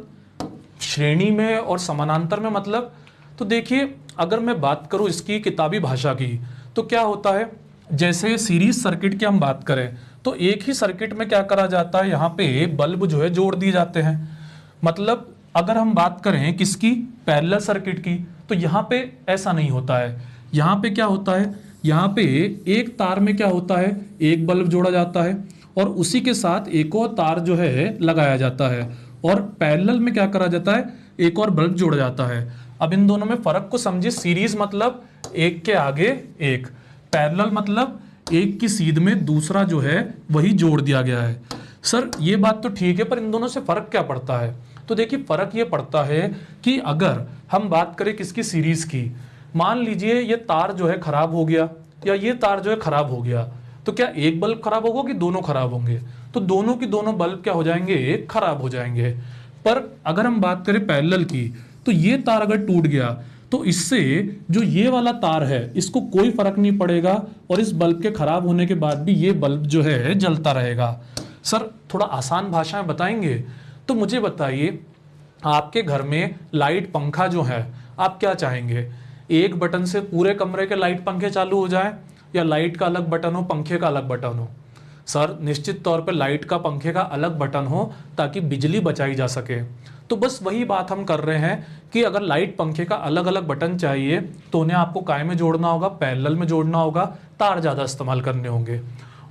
श्रेणी में और समानांतर में मतलब, तो देखिए अगर मैं बात करूं इसकी किताबी भाषा की, तो क्या होता है, जैसे सीरीज सर्किट की हम बात करें तो एक ही सर्किट में क्या करा जाता है, यहाँ पे बल्ब जो है जोड़ दिए जाते हैं। मतलब अगर हम बात करें किसकी, पैरेलल सर्किट की, तो यहाँ पे ऐसा नहीं होता है। यहाँ पे क्या होता है, यहाँ पे एक तार में क्या होता है, एक बल्ब जोड़ा जाता है और उसी के साथ एक और तार जो है लगाया जाता है, और पैरेलल में क्या करा जाता है, एक और बल्ब जोड़ा जाता है। अब इन दोनों में फर्क को समझिए। सीरीज मतलब एक के आगे एक, पैरेलल मतलब एक की सीध में दूसरा जो है वही जोड़ दिया गया है। सर ये बात तो ठीक है, पर इन दोनों से फर्क क्या पड़ता है? तो देखिए फर्क ये पड़ता है कि अगर हम बात करें किसकी, सीरीज की, मान लीजिए ये तार जो है खराब हो गया या ये तार जो है खराब हो गया, तो क्या एक बल्ब खराब होगा कि दोनों खराब होंगे? तो दोनों की दोनों बल्ब क्या हो जाएंगे, खराब हो जाएंगे। पर अगर हम बात करें पैरेलल की, तो ये तार अगर टूट गया तो इससे जो ये वाला तार है इसको कोई फर्क नहीं पड़ेगा, और इस बल्ब के खराब होने के बाद भी ये बल्ब जो है जलता रहेगा। सर थोड़ा आसान भाषा में बताएंगे? तो मुझे बताइए, आपके घर में लाइट पंखा जो है, आप क्या चाहेंगे, एक बटन से पूरे कमरे के लाइट पंखे चालू हो जाए, या लाइट का अलग बटन हो, पंखे का अलग बटन हो? सर निश्चित तौर पे लाइट का पंखे का अलग बटन हो ताकि बिजली बचाई जा सके। तो बस वही बात हम कर रहे हैं कि अगर लाइट पंखे का अलग अलग बटन चाहिए तो उन्हें आपको काय में जोड़ना होगा, पैरेलल में जोड़ना होगा, तार ज़्यादा इस्तेमाल करने होंगे।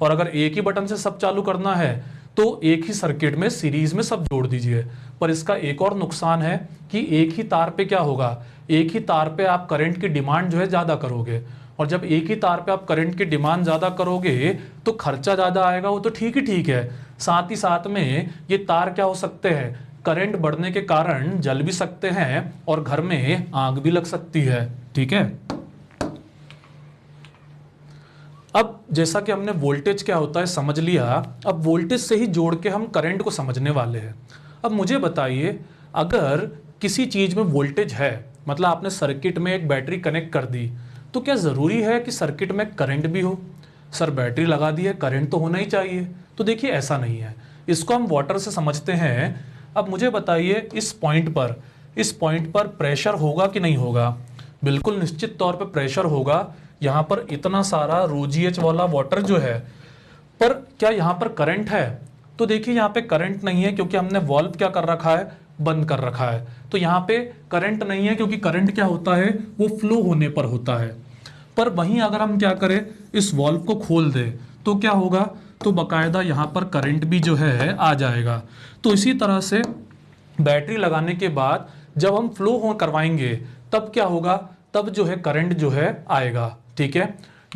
और अगर एक ही बटन से सब चालू करना है तो एक ही सर्किट में सीरीज में सब जोड़ दीजिए। पर इसका एक और नुकसान है कि एक ही तार पे क्या होगा, एक ही तार पे आप करंट की डिमांड जो है ज़्यादा करोगे, और जब एक ही तार पे आप करंट की डिमांड ज़्यादा करोगे तो खर्चा ज़्यादा आएगा। वो तो ठीक है, साथ ही साथ में ये तार क्या हो सकते हैं, करंट बढ़ने के कारण जल भी सकते हैं और घर में आग भी लग सकती है। ठीक है, अब जैसा कि हमने वोल्टेज क्या होता है समझ लिया, अब वोल्टेज से ही जोड़ के हम करंट को समझने वाले हैं। अब मुझे बताइए, अगर किसी चीज में वोल्टेज है, मतलब आपने सर्किट में एक बैटरी कनेक्ट कर दी, तो क्या जरूरी है कि सर्किट में करंट भी हो? सर बैटरी लगा दी है, करंट तो होना ही चाहिए। तो देखिए ऐसा नहीं है, इसको हम वाटर से समझते हैं। अब मुझे बताइए, इस पॉइंट पर प्रेशर होगा कि नहीं होगा? बिल्कुल निश्चित तौर पे प्रेशर होगा। यहाँ पर इतना सारा ρGH वाला वाटर जो है, पर क्या यहाँ पर करंट है? तो देखिए यहाँ पे करंट नहीं है, क्योंकि हमने वॉल्व क्या कर रखा है, बंद कर रखा है। तो यहाँ पे करंट नहीं है, क्योंकि करंट क्या होता है, वो फ्लो होने पर होता है। पर वहीं अगर हम क्या करें, इस वॉल्व को खोल दें, तो क्या होगा, तो बकायदा यहाँ पर करंट भी जो है आ जाएगा। तो इसी तरह से बैटरी लगाने के बाद जब हम फ्लो हो करवाएंगे तब क्या होगा, तब जो है करंट जो है आएगा। ठीक है,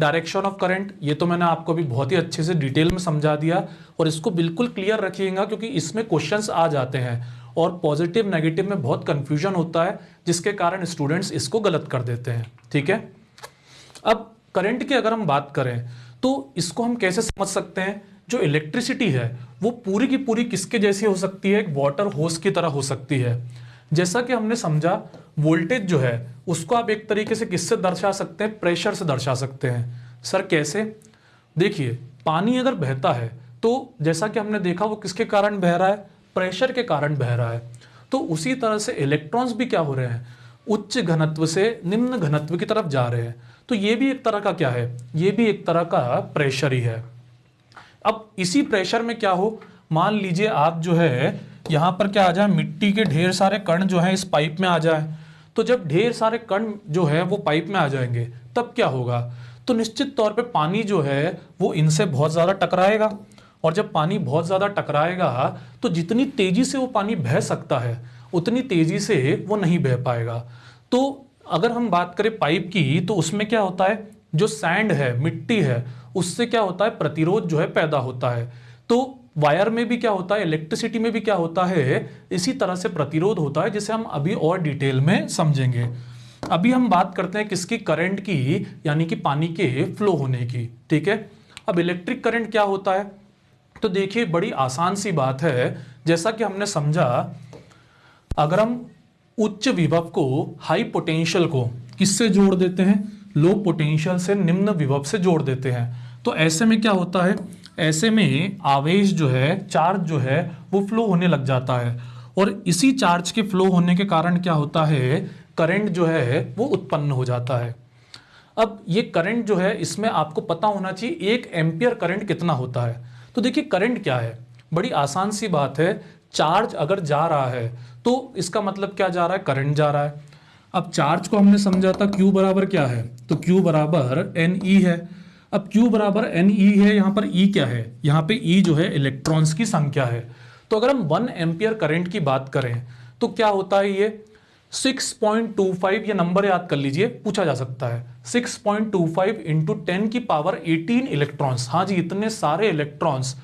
डायरेक्शन ऑफ करंट, ये तो मैंने आपको भी बहुत ही अच्छे से डिटेल में समझा दिया, और इसको बिल्कुल क्लियर रखिएगा क्योंकि इसमें क्वेश्चंस आ जाते हैं और पॉजिटिव नेगेटिव में बहुत कंफ्यूजन होता है, जिसके कारण स्टूडेंट्स इसको गलत कर देते हैं। ठीक है, अब करंट की अगर हम बात करें तो इसको हम कैसे समझ सकते हैं, जो इलेक्ट्रिसिटी है वो पूरी की पूरी किसके जैसी हो सकती है, एक वाटर होस की तरह हो सकती है। जैसा कि हमने समझा, वोल्टेज जो है उसको आप एक तरीके से किससे दर्शा सकते हैं, प्रेशर से दर्शा सकते हैं। सर कैसे? देखिए पानी अगर बहता है तो जैसा कि हमने देखा वो किसके कारण बह रहा है, प्रेशर के कारण बह रहा है। तो उसी तरह से इलेक्ट्रॉन्स भी क्या हो रहे हैं, उच्च घनत्व से निम्न घनत्व की तरफ जा रहे हैं। तो ये भी एक तरह का क्या है, ये भी एक तरह का प्रेशर ही है। अब इसी प्रेशर में क्या हो, मान लीजिए आप जो है यहाँ पर क्या आ जाए, मिट्टी के ढेर सारे कण जो है इस पाइप में आ जाए। तो जब ढेर सारे कण जो है वो पाइप में आ जाएंगे तब क्या होगा, तो निश्चित तौर पे पानी जो है वो इनसे बहुत ज़्यादा टकराएगा, और जब पानी बहुत ज़्यादा टकराएगा तो जितनी तेजी से वो पानी बह सकता है उतनी तेजी से वो नहीं बह पाएगा। तो अगर हम बात करें पाइप की तो उसमें क्या होता है, जो सैंड है, मिट्टी है, उससे क्या होता है, प्रतिरोध जो है पैदा होता है। तो वायर में भी क्या होता है, इलेक्ट्रिसिटी में भी क्या होता है, इसी तरह से प्रतिरोध होता है, जिसे हम अभी और डिटेल में समझेंगे। अभी हम बात करते हैं किसकी, करंट की, यानी कि पानी के फ्लो होने की। ठीक है, अब इलेक्ट्रिक करंट क्या होता है, तो देखिए बड़ी आसान सी बात है। जैसा कि हमने समझा, अगर हम उच्च विभव को, हाई पोटेंशियल को किससे जोड़ देते हैं, लो पोटेंशियल से, निम्न विभव से जोड़ देते हैं, तो ऐसे में क्या होता है, ऐसे में आवेश जो है, चार्ज जो है वो फ्लो होने लग जाता है। और इसी चार्ज के फ्लो होने के कारण क्या होता है, करंट जो है वो उत्पन्न हो जाता है। अब ये करंट जो है, इसमें आपको पता होना चाहिए 1 एम्पियर करंट कितना होता है। तो देखिए करंट क्या है, बड़ी आसान सी बात है, चार्ज अगर जा रहा है तो इसका मतलब क्या जा रहा है, करंट जा रहा है। अब चार्ज को हमने समझा था Q बराबर क्या है, तो Q बराबर NE है। अब Q बराबर NE है, यहाँ पर E क्या है, यहाँ पे E जो है इलेक्ट्रॉन्स की संख्या है। तो अगर हम 1 एम्पियर करंट की बात करें तो क्या होता है, ये 6.25, ये नंबर याद कर लीजिए, पूछा जा सकता है। 6.25 इंटू 10 की पावर 18 इलेक्ट्रॉन्स, हाँ जी, इतने सारे इलेक्ट्रॉन्स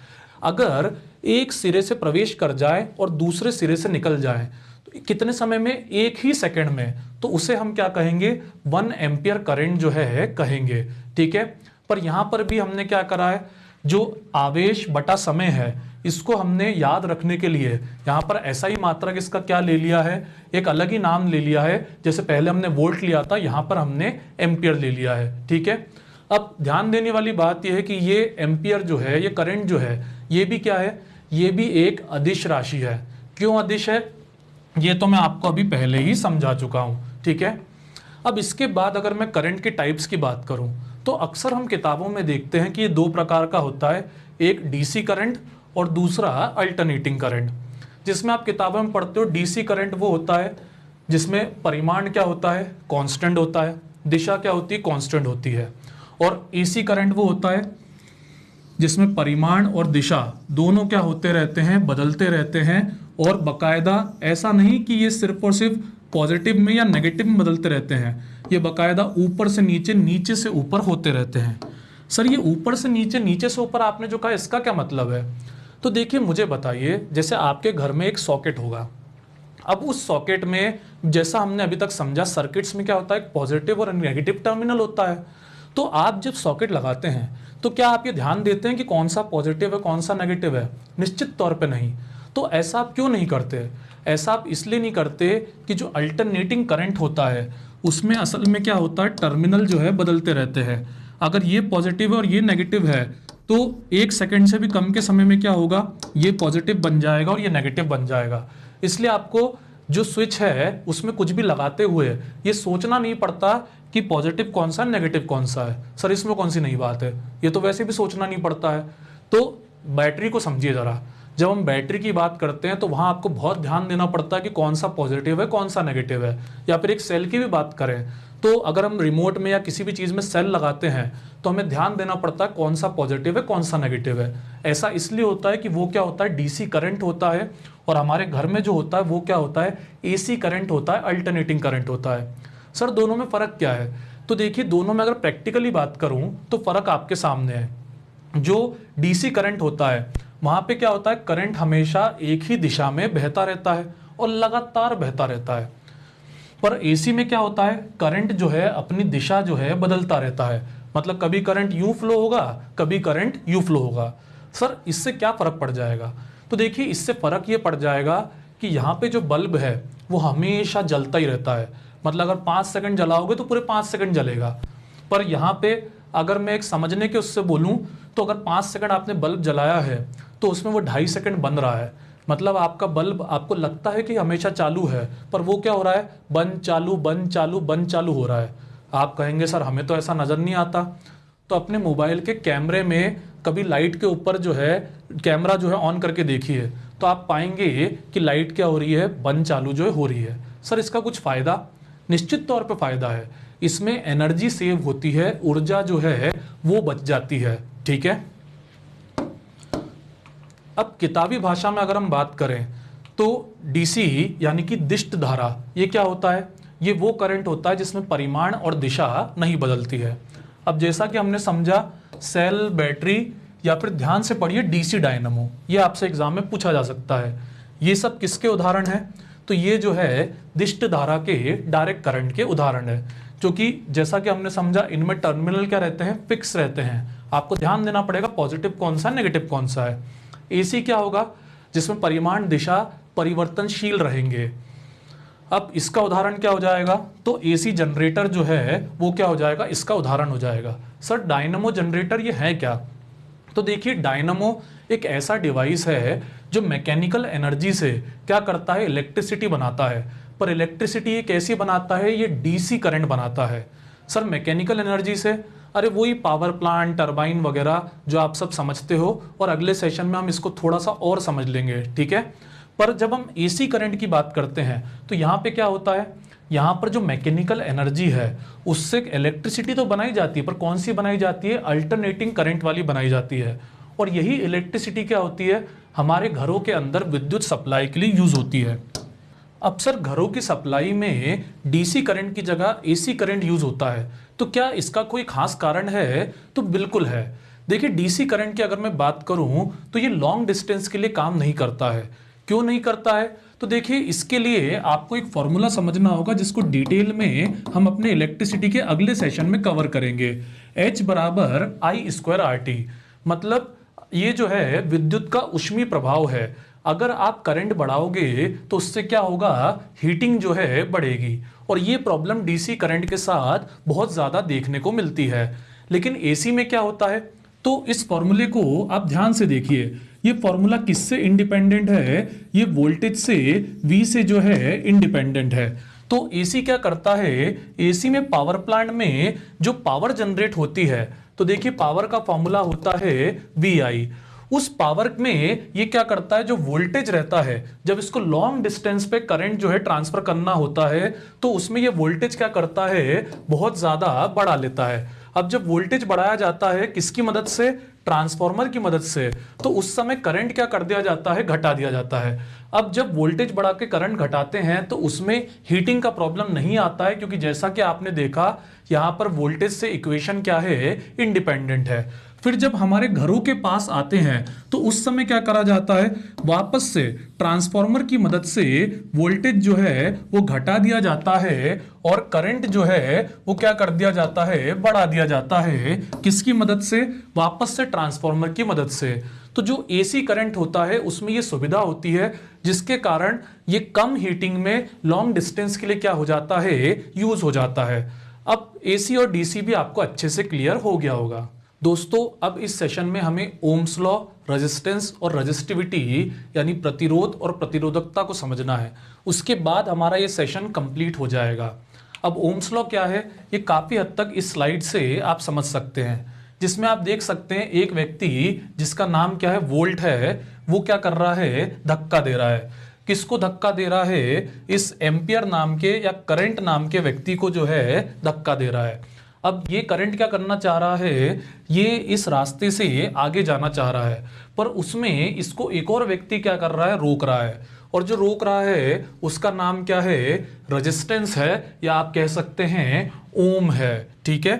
अगर एक सिरे से प्रवेश कर जाए और दूसरे सिरे से निकल जाए तो कितने समय में, एक ही सेकंड में, तो उसे हम क्या कहेंगे, 1 एम्पियर करंट जो है कहेंगे। ठीक है, पर यहां पर भी हमने क्या करा है, जो आवेश बटा समय है इसको हमने याद रखने के लिए यहां पर SI मात्रक इसका क्या ले लिया है, एक अलग ही नाम ले लिया है। जैसे पहले हमने वोल्ट लिया था, यहां पर हमने एम्पियर ले लिया है। ठीक है, अब ध्यान देने वाली बात यह है कि ये एम्पियर जो है, ये करंट जो है, ये भी क्या है, ये भी एक अदिश राशि है। क्यों अदिश है, ये तो मैं आपको अभी पहले ही समझा चुका हूं। ठीक है, अब इसके बाद अगर मैं करंट के टाइप्स की बात करूं तो अक्सर हम किताबों में देखते हैं कि ये 2 प्रकार का होता है, एक DC करंट और दूसरा अल्टरनेटिंग करंट। जिसमें आप किताबों में पढ़ते हो, DC करंट वो होता है जिसमें परिमाण क्या होता है, कांस्टेंट होता है, दिशा क्या होती है, कांस्टेंट होती है। और AC करंट वो होता है जिसमें परिमाण और दिशा दोनों क्या होते रहते हैं, बदलते रहते हैं। और बकायदा ऐसा नहीं कि ये सिर्फ और सिर्फ पॉजिटिव में या नेगेटिव में बदलते रहते हैं, ये बकायदा ऊपर से नीचे, नीचे से ऊपर होते रहते हैं। सर ये ऊपर से नीचे, नीचे से ऊपर आपने जो कहा, इसका क्या मतलब है, तो देखिए मुझे बताइए, जैसे आपके घर में एक सॉकेट होगा, अब उस सॉकेट में जैसा हमने अभी तक समझा, सर्किट्स में क्या होता है, पॉजिटिव और नेगेटिव टर्मिनल होता है। तो आप जब सॉकेट लगाते हैं तो क्या आप ये ध्यान देते हैं कि कौन सा पॉजिटिव है, कौन सा नेगेटिव है, निश्चित तौर पे नहीं। तो ऐसा आप क्यों नहीं करते, ऐसा आप इसलिए नहीं करते कि जो अल्टरनेटिंग करंट होता है उसमें असल में क्या होता है, टर्मिनल जो है बदलते रहते हैं। अगर ये पॉजिटिव है और ये नेगेटिव है तो 1 सेकंड से भी कम के समय में क्या होगा, ये पॉजिटिव बन जाएगा और ये नेगेटिव बन जाएगा। इसलिए आपको जो स्विच है उसमें कुछ भी लगाते हुए ये सोचना नहीं पड़ता कि पॉजिटिव कौन सा, नेगेटिव कौन सा है। सर इसमें कौन सी नई बात है, ये तो वैसे भी सोचना नहीं पड़ता है। तो बैटरी को समझिए जरा, जब हम बैटरी की बात करते हैं तो वहां आपको बहुत ध्यान देना पड़ता है कि कौन सा पॉजिटिव है, कौन सा नेगेटिव है। या फिर एक सेल की भी बात करें तो अगर हम रिमोट में या किसी भी चीज़ में सेल लगाते हैं तो हमें ध्यान देना पड़ता है कौन सा पॉजिटिव है, कौन सा नेगेटिव है। ऐसा इसलिए होता है कि वो क्या होता है, DC करंट होता है, और हमारे घर में जो होता है वो क्या होता है, AC करंट होता है, अल्टरनेटिंग करंट होता है। सर दोनों में फ़र्क क्या है, तो देखिए दोनों में अगर प्रैक्टिकली बात करूं तो फ़र्क आपके सामने है। जो DC करंट होता है वहाँ पे क्या होता है, करंट हमेशा एक ही दिशा में बहता रहता है और लगातार बहता रहता है। पर AC में क्या होता है, करंट जो है अपनी दिशा जो है बदलता रहता है। मतलब कभी करंट यूं फ्लो होगा, कभी करंट यूं फ्लो होगा। सर इससे क्या फ़र्क पड़ जाएगा, तो देखिए इससे फ़र्क ये पड़ जाएगा कि यहाँ पे जो बल्ब है वो हमेशा जलता ही रहता है। मतलब अगर 5 सेकंड जलाओगे तो पूरे 5 सेकंड जलेगा। पर यहाँ पे अगर मैं एक समझने के उससे बोलूँ तो अगर 5 सेकंड आपने बल्ब जलाया है तो उसमें वो 2.5 सेकंड बन रहा है। मतलब आपका बल्ब आपको लगता है कि हमेशा चालू है, पर वो क्या हो रहा है, बंद चालू बंद चालू बंद चालू हो रहा है। आप कहेंगे सर हमें तो ऐसा नज़र नहीं आता। तो अपने मोबाइल के कैमरे में कभी लाइट के ऊपर जो है कैमरा जो है ऑन करके देखिए, तो आप पाएंगे कि लाइट क्या हो रही है, बंद चालू जो है हो रही है। सर इसका कुछ फ़ायदा, निश्चित तौर पे फ़ायदा है, इसमें एनर्जी सेव होती है, ऊर्जा जो है वो बच जाती है। ठीक है, अब किताबी भाषा में अगर हम बात करें तो डीसी यानी कि दिष्ट धारा, ये क्या होता है? ये वो करंट होता है जिसमें परिमाण और दिशा नहीं बदलती है। अब जैसा कि हमने समझा सेल, बैटरी, या फिर ध्यान से पढ़िए डीसी डायनमो, ये आपसे एग्जाम में पूछा जा सकता है। ये सब किसके उदाहरण हैं? तो ये जो है दिष्ट धारा के डायरेक्ट करंट के उदाहरण है, क्योंकि जैसा कि हमने समझा इनमें टर्मिनल क्या रहते हैं? फिक्स रहते हैं। आपको ध्यान देना पड़ेगा पॉजिटिव कौन सा है, नेगेटिव कौन सा है। एसी क्या होगा? जिसमें परिमाण, दिशा परिवर्तनशील रहेंगे। अब इसका उदाहरण क्या हो जाएगा? तो एसी जनरेटर जो है वो क्या हो जाएगा? इसका उदाहरण हो जाएगा। सर डायनमो जनरेटर ये है क्या? तो देखिए डायनमो एक ऐसा डिवाइस है जो मैकेनिकल एनर्जी से क्या करता है? इलेक्ट्रिसिटी बनाता है। पर इलेक्ट्रिसिटी ये कैसी बनाता है? ये डीसी करंट बनाता है। सर मैकेनिकल एनर्जी से, अरे वही पावर प्लांट, टरबाइन वगैरह जो आप सब समझते हो, और अगले सेशन में हम इसको थोड़ा सा और समझ लेंगे, ठीक है। पर जब हम एसी करंट की बात करते हैं तो यहाँ पे क्या होता है? यहाँ पर जो मैकेनिकल एनर्जी है उससे इलेक्ट्रिसिटी तो बनाई जाती है, पर कौन सी बनाई जाती है? अल्टरनेटिंग करंट वाली बनाई जाती है। और यही इलेक्ट्रिसिटी क्या होती है? हमारे घरों के अंदर विद्युत सप्लाई के लिए यूज होती है। अब सर घरों की सप्लाई में डीसी करंट की जगह एसी करंट यूज होता है, तो क्या इसका कोई खास कारण है? तो बिल्कुल है। देखिए डीसी करंट की अगर मैं बात करूं तो ये लॉन्ग डिस्टेंस के लिए काम नहीं करता है। क्यों नहीं करता है? तो देखिए इसके लिए आपको एक फॉर्मूला समझना होगा जिसको डिटेल में हम अपने इलेक्ट्रिसिटी के अगले सेशन में कवर करेंगे। H बराबर आई स्क्वायर आर टी, मतलब ये जो है विद्युत का ऊष्मीय प्रभाव है। अगर आप करंट बढ़ाओगे तो उससे क्या होगा? हीटिंग जो है बढ़ेगी। और ये प्रॉब्लम डीसी करंट के साथ बहुत ज़्यादा देखने को मिलती है। लेकिन एसी में क्या होता है? तो इस फॉर्मूले को आप ध्यान से देखिए। ये फॉर्मूला किससे इंडिपेंडेंट है? ये वोल्टेज से, V से जो है इंडिपेंडेंट है। तो एसी क्या करता है? एसी में पावर प्लांट में जो पावर जनरेट होती है, तो देखिए पावर का फॉर्मूला होता है VI। उस पावर में ये क्या करता है? जो वोल्टेज रहता है, जब इसको लॉन्ग डिस्टेंस पे करंट जो है ट्रांसफर करना होता है तो उसमें ये वोल्टेज क्या करता है? बहुत ज्यादा बढ़ा लेता है। अब जब वोल्टेज बढ़ाया जाता है किसकी मदद से? ट्रांसफार्मर की मदद से, तो उस समय करंट क्या कर दिया जाता है? घटा दिया जाता है। अब जब वोल्टेज बढ़ा के करंट घटाते हैं तो उसमें हीटिंग का प्रॉब्लम नहीं आता है, क्योंकि जैसा कि आपने देखा यहां पर वोल्टेज से इक्वेशन क्या है? इंडिपेंडेंट है। फिर जब हमारे घरों के पास आते हैं तो उस समय क्या करा जाता है? वापस से ट्रांसफार्मर की मदद से वोल्टेज जो है वो घटा दिया जाता है और करंट जो है वो क्या कर दिया जाता है? बढ़ा दिया जाता है। किसकी मदद से? वापस से ट्रांसफार्मर की मदद से। तो जो एसी करंट होता है उसमें ये सुविधा होती है जिसके कारण ये कम हीटिंग में लॉन्ग डिस्टेंस के लिए क्या हो जाता है? यूज हो जाता है। अब एसी और डीसी भी आपको अच्छे से क्लियर हो गया होगा। दोस्तों अब इस सेशन में हमें ओम्स लॉ, रेजिस्टेंस और रेजिस्टिविटी यानी प्रतिरोध और प्रतिरोधकता को समझना है। उसके बाद हमारा ये सेशन कंप्लीट हो जाएगा। अब ओम्स लॉ क्या है? ये काफ़ी हद तक इस स्लाइड से आप समझ सकते हैं, जिसमें आप देख सकते हैं एक व्यक्ति जिसका नाम क्या है? वोल्ट है, वो क्या कर रहा है? धक्का दे रहा है। किसको धक्का दे रहा है? इस एम्पियर नाम के या करंट नाम के व्यक्ति को जो है धक्का दे रहा है। अब ये करंट क्या करना चाह रहा है? ये इस रास्ते से आगे जाना चाह रहा है, पर उसमें इसको एक और व्यक्ति क्या कर रहा है? रोक रहा है। और जो रोक रहा है उसका नाम क्या है? रेजिस्टेंस है, या आप कह सकते हैं ओम है, ठीक है।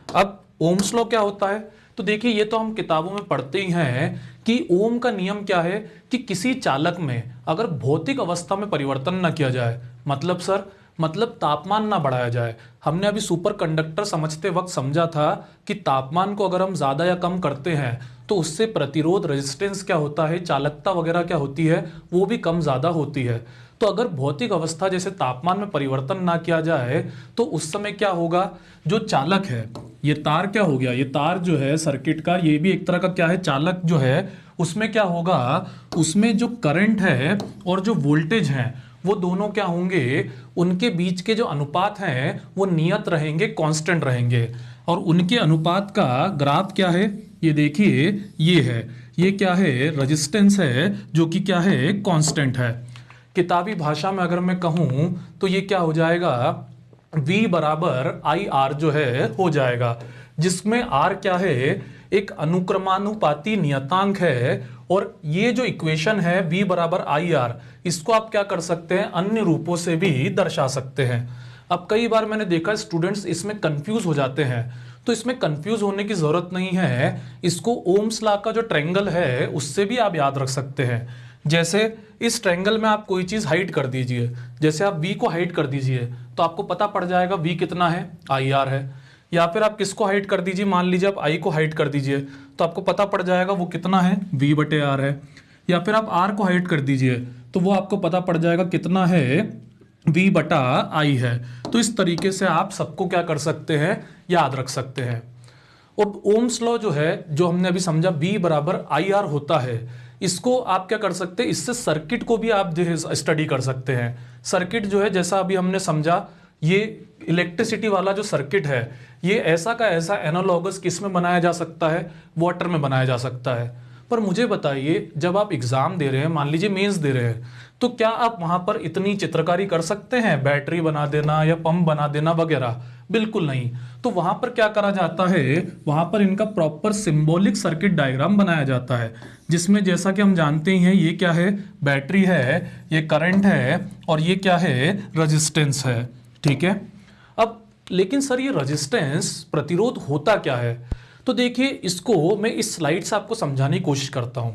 अब ओम्स लॉ क्या होता है? तो देखिए ये तो हम किताबों में पढ़ते ही हैं कि ओम का नियम क्या है कि किसी चालक में अगर भौतिक अवस्था में परिवर्तन न किया जाए, मतलब सर मतलब तापमान ना बढ़ाया जाए। हमने अभी सुपर कंडक्टर समझते वक्त समझा था कि तापमान को अगर हम ज़्यादा या कम करते हैं तो उससे प्रतिरोध, रेजिस्टेंस क्या होता है, चालकता वगैरह क्या होती है, वो भी कम ज़्यादा होती है। तो अगर भौतिक अवस्था जैसे तापमान में परिवर्तन ना किया जाए तो उस समय क्या होगा? जो चालक है, ये तार क्या हो गया? ये तार जो है सर्किट का, ये भी एक तरह का क्या है? चालक जो है, उसमें क्या होगा? उसमें जो करंट है और जो वोल्टेज है वो दोनों क्या होंगे? उनके बीच के जो अनुपात हैं वो नियत रहेंगे, कांस्टेंट रहेंगे। और उनके अनुपात का ग्राफ क्या है? ये देखिए ये है, ये क्या है? रेजिस्टेंस है, जो कि क्या है? कांस्टेंट है। किताबी भाषा में अगर मैं कहूँ तो ये क्या हो जाएगा? V बराबर आई आर जो है हो जाएगा, जिसमें R क्या है? एक अनुक्रमानुपाती नियतांक है, और ये जो इक्वेशन है V बराबर आई आर, इसको आप क्या कर सकते हैं, अन्य रूपों से भी दर्शा सकते हैं। अब कई बार मैंने देखा स्टूडेंट्स इसमें कंफ्यूज हो जाते हैं, तो इसमें कंफ्यूज होने की जरूरत नहीं है। इसको ओम्स लॉ का जो ट्रायंगल है उससे भी आप याद रख सकते हैं। जैसे इस ट्रायंगल में आप कोई चीज हाइड कर दीजिए, जैसे आप V को हाइड कर दीजिए तो आपको पता पड़ जाएगा V कितना है, आई आर है। या फिर आप किसको हाइड कर दीजिए, मान लीजिए आप I को हाइड कर दीजिए तो आपको पता पड़ जाएगा वो कितना है, V बटे आर है। या फिर आप R को हाइड कर दीजिए तो वो आपको पता पड़ जाएगा कितना है, V बटा आई है। तो इस तरीके से आप सबको क्या कर सकते हैं, याद रख सकते हैं। और ओम्स लॉ जो है, जो हमने अभी समझा V बराबर आई आर होता है, इसको आप क्या कर सकते हैं, इससे सर्किट को भी आप स्टडी कर सकते हैं। सर्किट जो है, जैसा अभी हमने समझा, ये इलेक्ट्रिसिटी वाला जो सर्किट है, ये ऐसा का ऐसा एनालॉगस किस में बनाया जा सकता है, वाटर में बनाया जा सकता है। पर मुझे बताइए, जब आप एग्जाम दे रहे हैं, मान लीजिए मेंस दे रहे हैं, तो क्या आप वहां पर इतनी चित्रकारी कर सकते हैं, बैटरी बना देना या पंप बना देना वगैरह? बिल्कुल नहीं। तो वहां पर क्या करा जाता है, वहां पर इनका प्रॉपर सिंबॉलिक सर्किट डायग्राम बनाया जाता है, जिसमें जैसा कि हम जानते हैं, ये क्या है, बैटरी है, ये करंट है, और ये क्या है, रेजिस्टेंस है। ठीक है। अब लेकिन सर ये रेजिस्टेंस, प्रतिरोध होता क्या है? तो देखिए, इसको मैं इस स्लाइड से आपको समझाने की कोशिश करता हूं।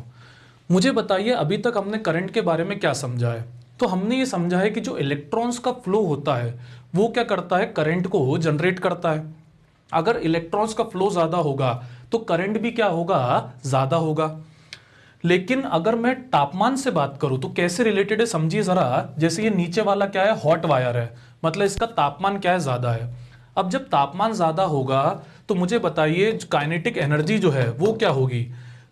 मुझे बताइए, अभी तक हमने करंट के बारे में क्या समझा है? तो हमने ये समझा है कि जो इलेक्ट्रॉन्स का फ्लो होता है वो क्या करता है, करंट को जनरेट करता है। अगर इलेक्ट्रॉन्स का फ्लो ज्यादा होगा तो करंट भी क्या होगा, ज्यादा होगा। लेकिन अगर मैं तापमान से बात करूं तो कैसे रिलेटेड है, समझिए जरा। जैसे ये नीचे वाला क्या है, हॉट वायर है, मतलब इसका तापमान क्या है, ज्यादा है। अब जब तापमान ज्यादा होगा तो मुझे बताइए, काइनेटिक एनर्जी जो है वो क्या होगी,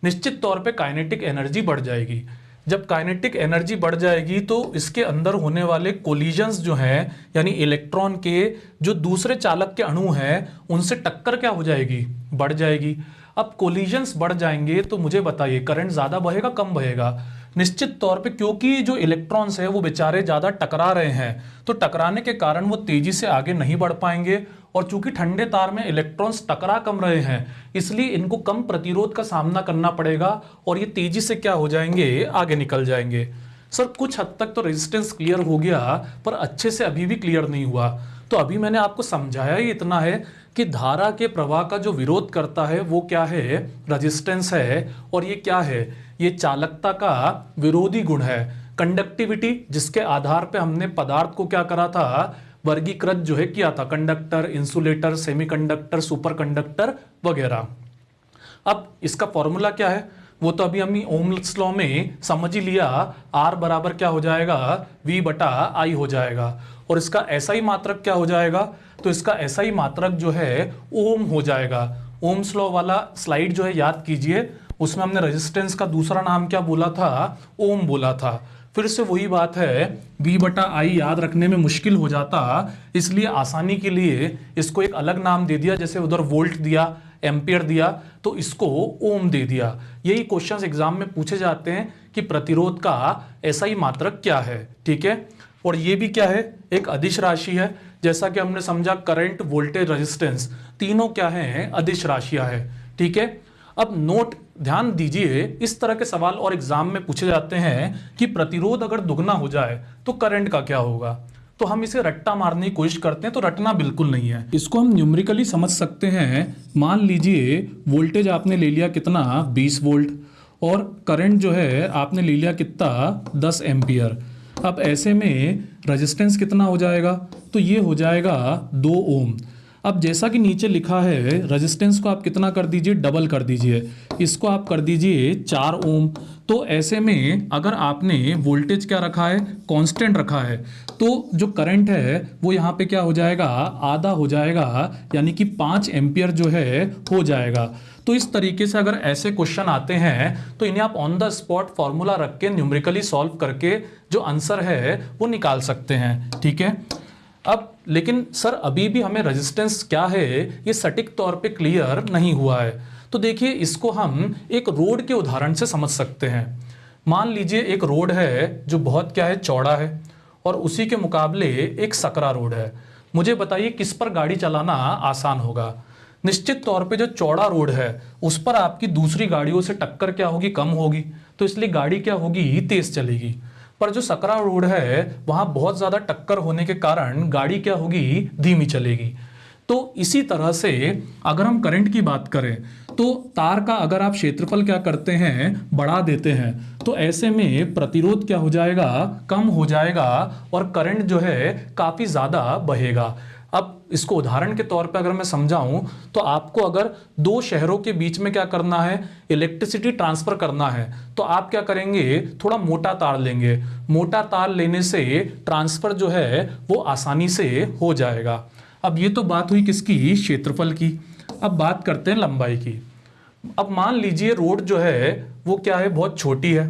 निश्चित तौर पे काइनेटिक एनर्जी बढ़ जाएगी। जब काइनेटिक एनर्जी बढ़ जाएगी तो इसके अंदर होने वाले कोलिजन्स जो हैं, यानी इलेक्ट्रॉन के जो दूसरे चालक के अणु हैं, उनसे टक्कर क्या हो जाएगी, बढ़ जाएगी। अब कोलिजन्स बढ़ जाएंगे तो मुझे बताइए, करंट ज्यादा बहेगा, कम बहेगा? निश्चित तौर पे, क्योंकि जो इलेक्ट्रॉन्स है वो बेचारे ज्यादा टकरा रहे हैं, तो टकराने के कारण वो तेजी से आगे नहीं बढ़ पाएंगे। और चूंकि ठंडे तार में इलेक्ट्रॉन्स टकरा कम रहे हैं, इसलिए इनको कम प्रतिरोध का सामना करना पड़ेगा और ये तेजी से क्या हो जाएंगे, आगे निकल जाएंगे। सर कुछ हद तक तो रेजिस्टेंस क्लियर हो गया, पर अच्छे से अभी भी क्लियर नहीं हुआ। तो अभी मैंने आपको समझाया ही इतना है कि धारा के प्रवाह का जो विरोध करता है वो क्या है, रेजिस्टेंस है। और ये क्या है, ये चालकता का विरोधी गुण है, कंडक्टिविटी, जिसके आधार पे हमने पदार्थ को क्या करा था, वर्गीकृत जो है किया था, कंडक्टर, इंसुलेटर, सेमीकंडक्टर, सुपरकंडक्टर वगैरह। अब इसका फॉर्मूला क्या है, वो तो अभी हम ओम्स लॉ में समझ ही लिया, R बराबर क्या हो जाएगा, V बटा आई हो जाएगा। और इसका ऐसा ही मात्रक क्या हो जाएगा, तो इसका ऐसा ही मात्रक जो है ओम हो जाएगा। ओम्स लॉ वाला स्लाइड जो है याद कीजिए, उसमें हमने रेजिस्टेंस का दूसरा नाम क्या बोला था, ओम बोला था। फिर से वही बात है, V बटा आई याद रखने में मुश्किल हो जाता, इसलिए आसानी के लिए इसको एक अलग नाम दे दिया। जैसे उधर वोल्ट दिया, एम्पियर दिया, तो इसको ओम दे दिया। यही क्वेश्चंस एग्जाम में पूछे जाते हैं कि प्रतिरोध का ऐसा ही मात्रक क्या है। ठीक है। और ये भी क्या है, एक अदिश राशि है। जैसा कि हमने समझा, करंट, वोल्टेज, रेजिस्टेंस, तीनों क्या है, अदिश राशियां है। ठीक है। अब नोट ध्यान दीजिए, इस तरह के सवाल और एग्जाम में पूछे जाते हैं कि प्रतिरोध अगर दुगना हो जाए तो करंट का क्या होगा। तो हम इसे रट्टा मारने की कोशिश करते हैं, तो रटना बिल्कुल नहीं है। इसको हम न्यूमेरिकली समझ सकते हैं। मान लीजिए वोल्टेज आपने ले लिया कितना, 20 वोल्ट, और करंट जो है आपने ले लिया कितना, 10 एम्पियर। अब ऐसे में रेजिस्टेंस कितना हो जाएगा, तो ये हो जाएगा 2 ओम। अब जैसा कि नीचे लिखा है, रेजिस्टेंस को आप कितना कर दीजिए, डबल कर दीजिए, इसको आप कर दीजिए 4 ओम। तो ऐसे में अगर आपने वोल्टेज क्या रखा है, कांस्टेंट रखा है, तो जो करंट है वो यहाँ पे क्या हो जाएगा, आधा हो जाएगा, यानी कि 5 एम्पियर जो है हो जाएगा। तो इस तरीके से अगर ऐसे क्वेश्चन आते हैं तो इन्हें आप ऑन द स्पॉट फॉर्मूला रख के न्यूमेरिकली सॉल्व करके जो आंसर है वो निकाल सकते हैं। ठीक है। अब लेकिन सर अभी भी हमें रेजिस्टेंस क्या है ये सटीक तौर पे क्लियर नहीं हुआ है। तो देखिए, इसको हम एक रोड के उदाहरण से समझ सकते हैं। मान लीजिए एक रोड है जो बहुत क्या है, चौड़ा है, और उसी के मुकाबले एक सकरा रोड है। मुझे बताइए किस पर गाड़ी चलाना आसान होगा। निश्चित तौर पे जो चौड़ा रोड है उस पर आपकी दूसरी गाड़ियों से टक्कर क्या होगी, कम होगी, तो इसलिए गाड़ी क्या होगी, तेज चलेगी। पर जो सकरा रोड है वहां बहुत ज्यादा टक्कर होने के कारण गाड़ी क्या होगी, धीमी चलेगी। तो इसी तरह से अगर हम करंट की बात करें तो तार का अगर आप क्षेत्रफल क्या करते हैं, बढ़ा देते हैं, तो ऐसे में प्रतिरोध क्या हो जाएगा, कम हो जाएगा और करंट जो है काफी ज्यादा बहेगा। अब इसको उदाहरण के तौर पे अगर मैं समझाऊं तो आपको अगर दो शहरों के बीच में क्या करना है, इलेक्ट्रिसिटी ट्रांसफर करना है, तो आप क्या करेंगे, थोड़ा मोटा तार लेंगे। मोटा तार लेने से ट्रांसफर जो है वो आसानी से हो जाएगा। अब ये तो बात हुई किसकी, क्षेत्रफल की। अब बात करते हैं लंबाई की। अब मान लीजिए रोड जो है वो क्या है, बहुत छोटी है।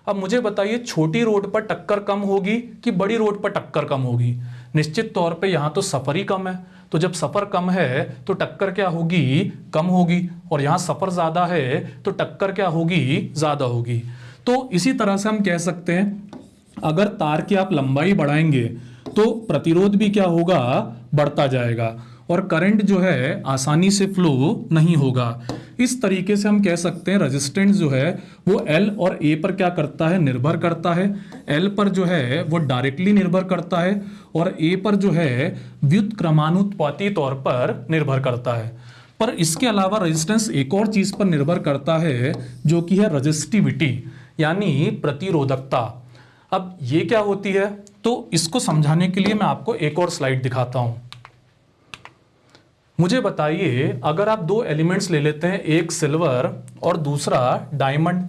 अब मुझे बताइए छोटी रोड पर टक्कर कम होगी कि बड़ी रोड पर टक्कर कम होगी। निश्चित तौर पे यहाँ तो सफर ही कम है, तो जब सफर कम है तो टक्कर क्या होगी, कम होगी, और यहाँ सफर ज्यादा है तो टक्कर क्या होगी, ज्यादा होगी। तो इसी तरह से हम कह सकते हैं अगर तार की आप लंबाई बढ़ाएंगे तो प्रतिरोध भी क्या होगा, बढ़ता जाएगा और करंट जो है आसानी से फ्लो नहीं होगा। इस तरीके से हम कह सकते हैं रेजिस्टेंस जो है वो L और A पर क्या करता है, निर्भर करता है। L पर जो है वो डायरेक्टली निर्भर करता है और A पर जो है व्युत्क्रमानुपाती तौर पर निर्भर करता है। पर इसके अलावा रेजिस्टेंस एक और चीज पर निर्भर करता है जो कि है रेजिस्टिविटी, यानी प्रतिरोधकता। अब ये क्या होती है, तो इसको समझाने के लिए मैं आपको एक और स्लाइड दिखाता हूं। मुझे बताइए अगर आप दो एलिमेंट्स ले लेते हैं, एक सिल्वर और दूसरा डायमंड,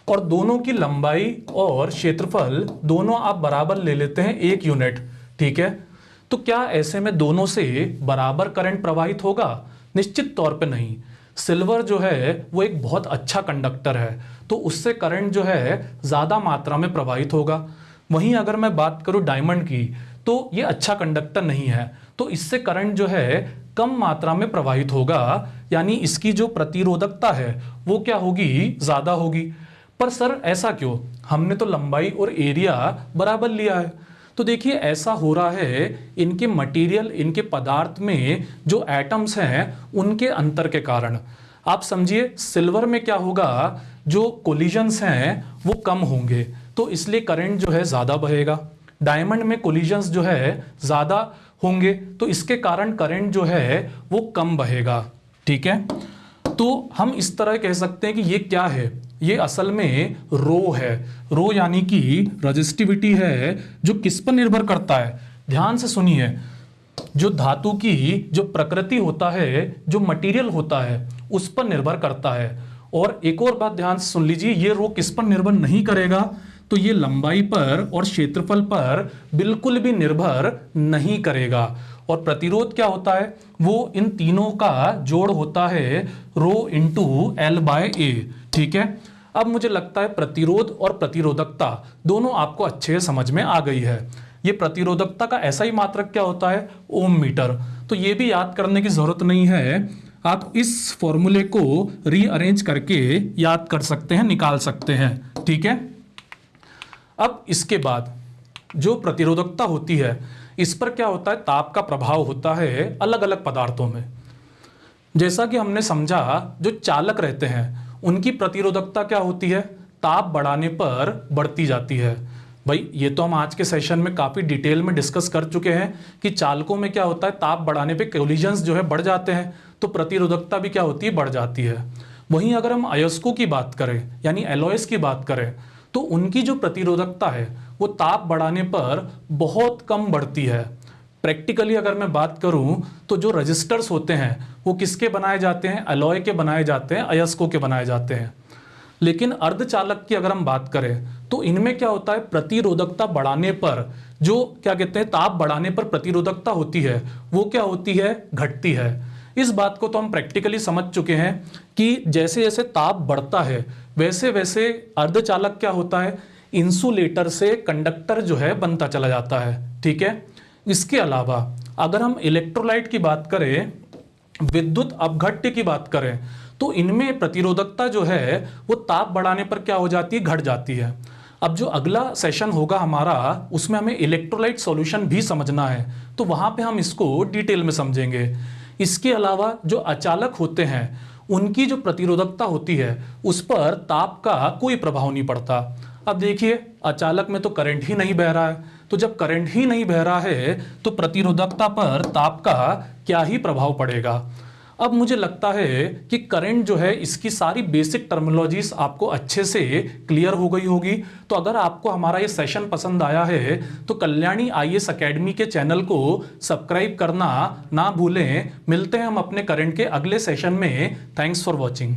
और दोनों की लंबाई और क्षेत्रफल दोनों आप बराबर ले लेते हैं 1 यूनिट, ठीक है, तो क्या ऐसे में दोनों से बराबर करंट प्रवाहित होगा? निश्चित तौर पे नहीं। सिल्वर जो है वो एक बहुत अच्छा कंडक्टर है, तो उससे करंट जो है ज्यादा मात्रा में प्रवाहित होगा। वहीं अगर मैं बात करूं डायमंड की, तो ये अच्छा कंडक्टर नहीं है, तो इससे करंट जो है कम मात्रा में प्रवाहित होगा, यानी इसकी जो प्रतिरोधकता है वो क्या होगी, ज्यादा होगी। पर सर ऐसा क्यों, हमने तो लंबाई और एरिया बराबर लिया है। तो देखिए ऐसा हो रहा है इनके मटेरियल, इनके पदार्थ में जो एटम्स हैं उनके अंतर के कारण। आप समझिए सिल्वर में क्या होगा, जो कोलिजन्स हैं वो कम होंगे, तो इसलिए करंट जो है ज्यादा बहेगा। डायमंड में कोलिजन्स जो है ज्यादा होंगे, तो इसके कारण करंट जो है वो कम बहेगा, ठीक है। तो हम इस तरह कह सकते हैं कि ये क्या है, ये असल में रो है। रो यानी कि रेजिस्टिविटी है, जो किस पर निर्भर करता है, ध्यान से सुनिए, जो धातु की जो प्रकृति होता है, जो मटेरियल होता है उस पर निर्भर करता है। और एक और बात ध्यान से सुन लीजिए, ये रो किस पर निर्भर नहीं करेगा, तो ये लंबाई पर और क्षेत्रफल पर बिल्कुल भी निर्भर नहीं करेगा। और प्रतिरोध क्या होता है, वो इन तीनों का जोड़ होता है, rho into L bye A, ठीक है। अब मुझे लगता है प्रतिरोध और प्रतिरोधकता दोनों आपको अच्छे से समझ में आ गई है। ये प्रतिरोधकता का ऐसा ही मात्रक क्या होता है, ओम मीटर। तो ये भी याद करने की जरूरत नहीं है, आप इस फॉर्मूले को रीअरेंज करके याद कर सकते हैं, निकाल सकते हैं, ठीक है। अब इसके बाद जो प्रतिरोधकता होती है, इस पर क्या होता है, ताप का प्रभाव होता है अलग अलग पदार्थों में। जैसा कि हमने समझा, जो चालक रहते हैं उनकी प्रतिरोधकता क्या होती है, ताप बढ़ाने पर बढ़ती जाती है। भाई ये तो हम आज के सेशन में काफी डिटेल में डिस्कस कर चुके हैं कि चालकों में क्या होता है, ताप बढ़ाने पे कोलिजन्स जो है बढ़ जाते हैं, तो प्रतिरोधकता भी क्या होती है, बढ़ जाती है। वहीं अगर हम अयस्कों की बात करें, यानी एलॉयस की बात करें, तो उनकी जो प्रतिरोधकता है वो ताप बढ़ाने पर बहुत कम बढ़ती है। प्रैक्टिकली अगर मैं बात करूं तो जो रजिस्टर्स होते हैं वो किसके बनाए जाते हैं, अलॉय के बनाए जाते हैं, अयस्कों के बनाए जाते हैं। लेकिन अर्धचालक की अगर हम बात करें तो इनमें क्या होता है, प्रतिरोधकता बढ़ाने पर, जो क्या कहते हैं ताप बढ़ाने पर प्रतिरोधकता होती है वो क्या होती है, घटती है। इस बात को तो हम प्रैक्टिकली समझ चुके हैं कि जैसे जैसे ताप बढ़ता है वैसे वैसे अर्धचालक क्या होता है, इंसुलेटर से कंडक्टर जो है बनता चला जाता है, ठीक है। इसके अलावा अगर हम इलेक्ट्रोलाइट की बात करें, विद्युत अपघट्य की बात करें, तो इनमें प्रतिरोधकता जो है वो ताप बढ़ाने पर क्या हो जाती है, घट जाती है। अब जो अगला सेशन होगा हमारा, उसमें हमें इलेक्ट्रोलाइट सॉल्यूशन भी समझना है, तो वहां पे हम इसको डिटेल में समझेंगे। इसके अलावा जो अचालक होते हैं उनकी जो प्रतिरोधकता होती है उस पर ताप का कोई प्रभाव नहीं पड़ता। अब देखिए, अचालक में तो करंट ही नहीं बह रहा है, तो जब करंट ही नहीं बह रहा है तो प्रतिरोधकता पर ताप का क्या ही प्रभाव पड़ेगा। अब मुझे लगता है कि करंट जो है इसकी सारी बेसिक टर्मिनोलॉजीज आपको अच्छे से क्लियर हो गई होगी। तो अगर आपको हमारा ये सेशन पसंद आया है तो कल्याणी आईएएस एकेडमी के चैनल को सब्सक्राइब करना ना भूलें। मिलते हैं हम अपने करंट के अगले सेशन में। Thanks for watching.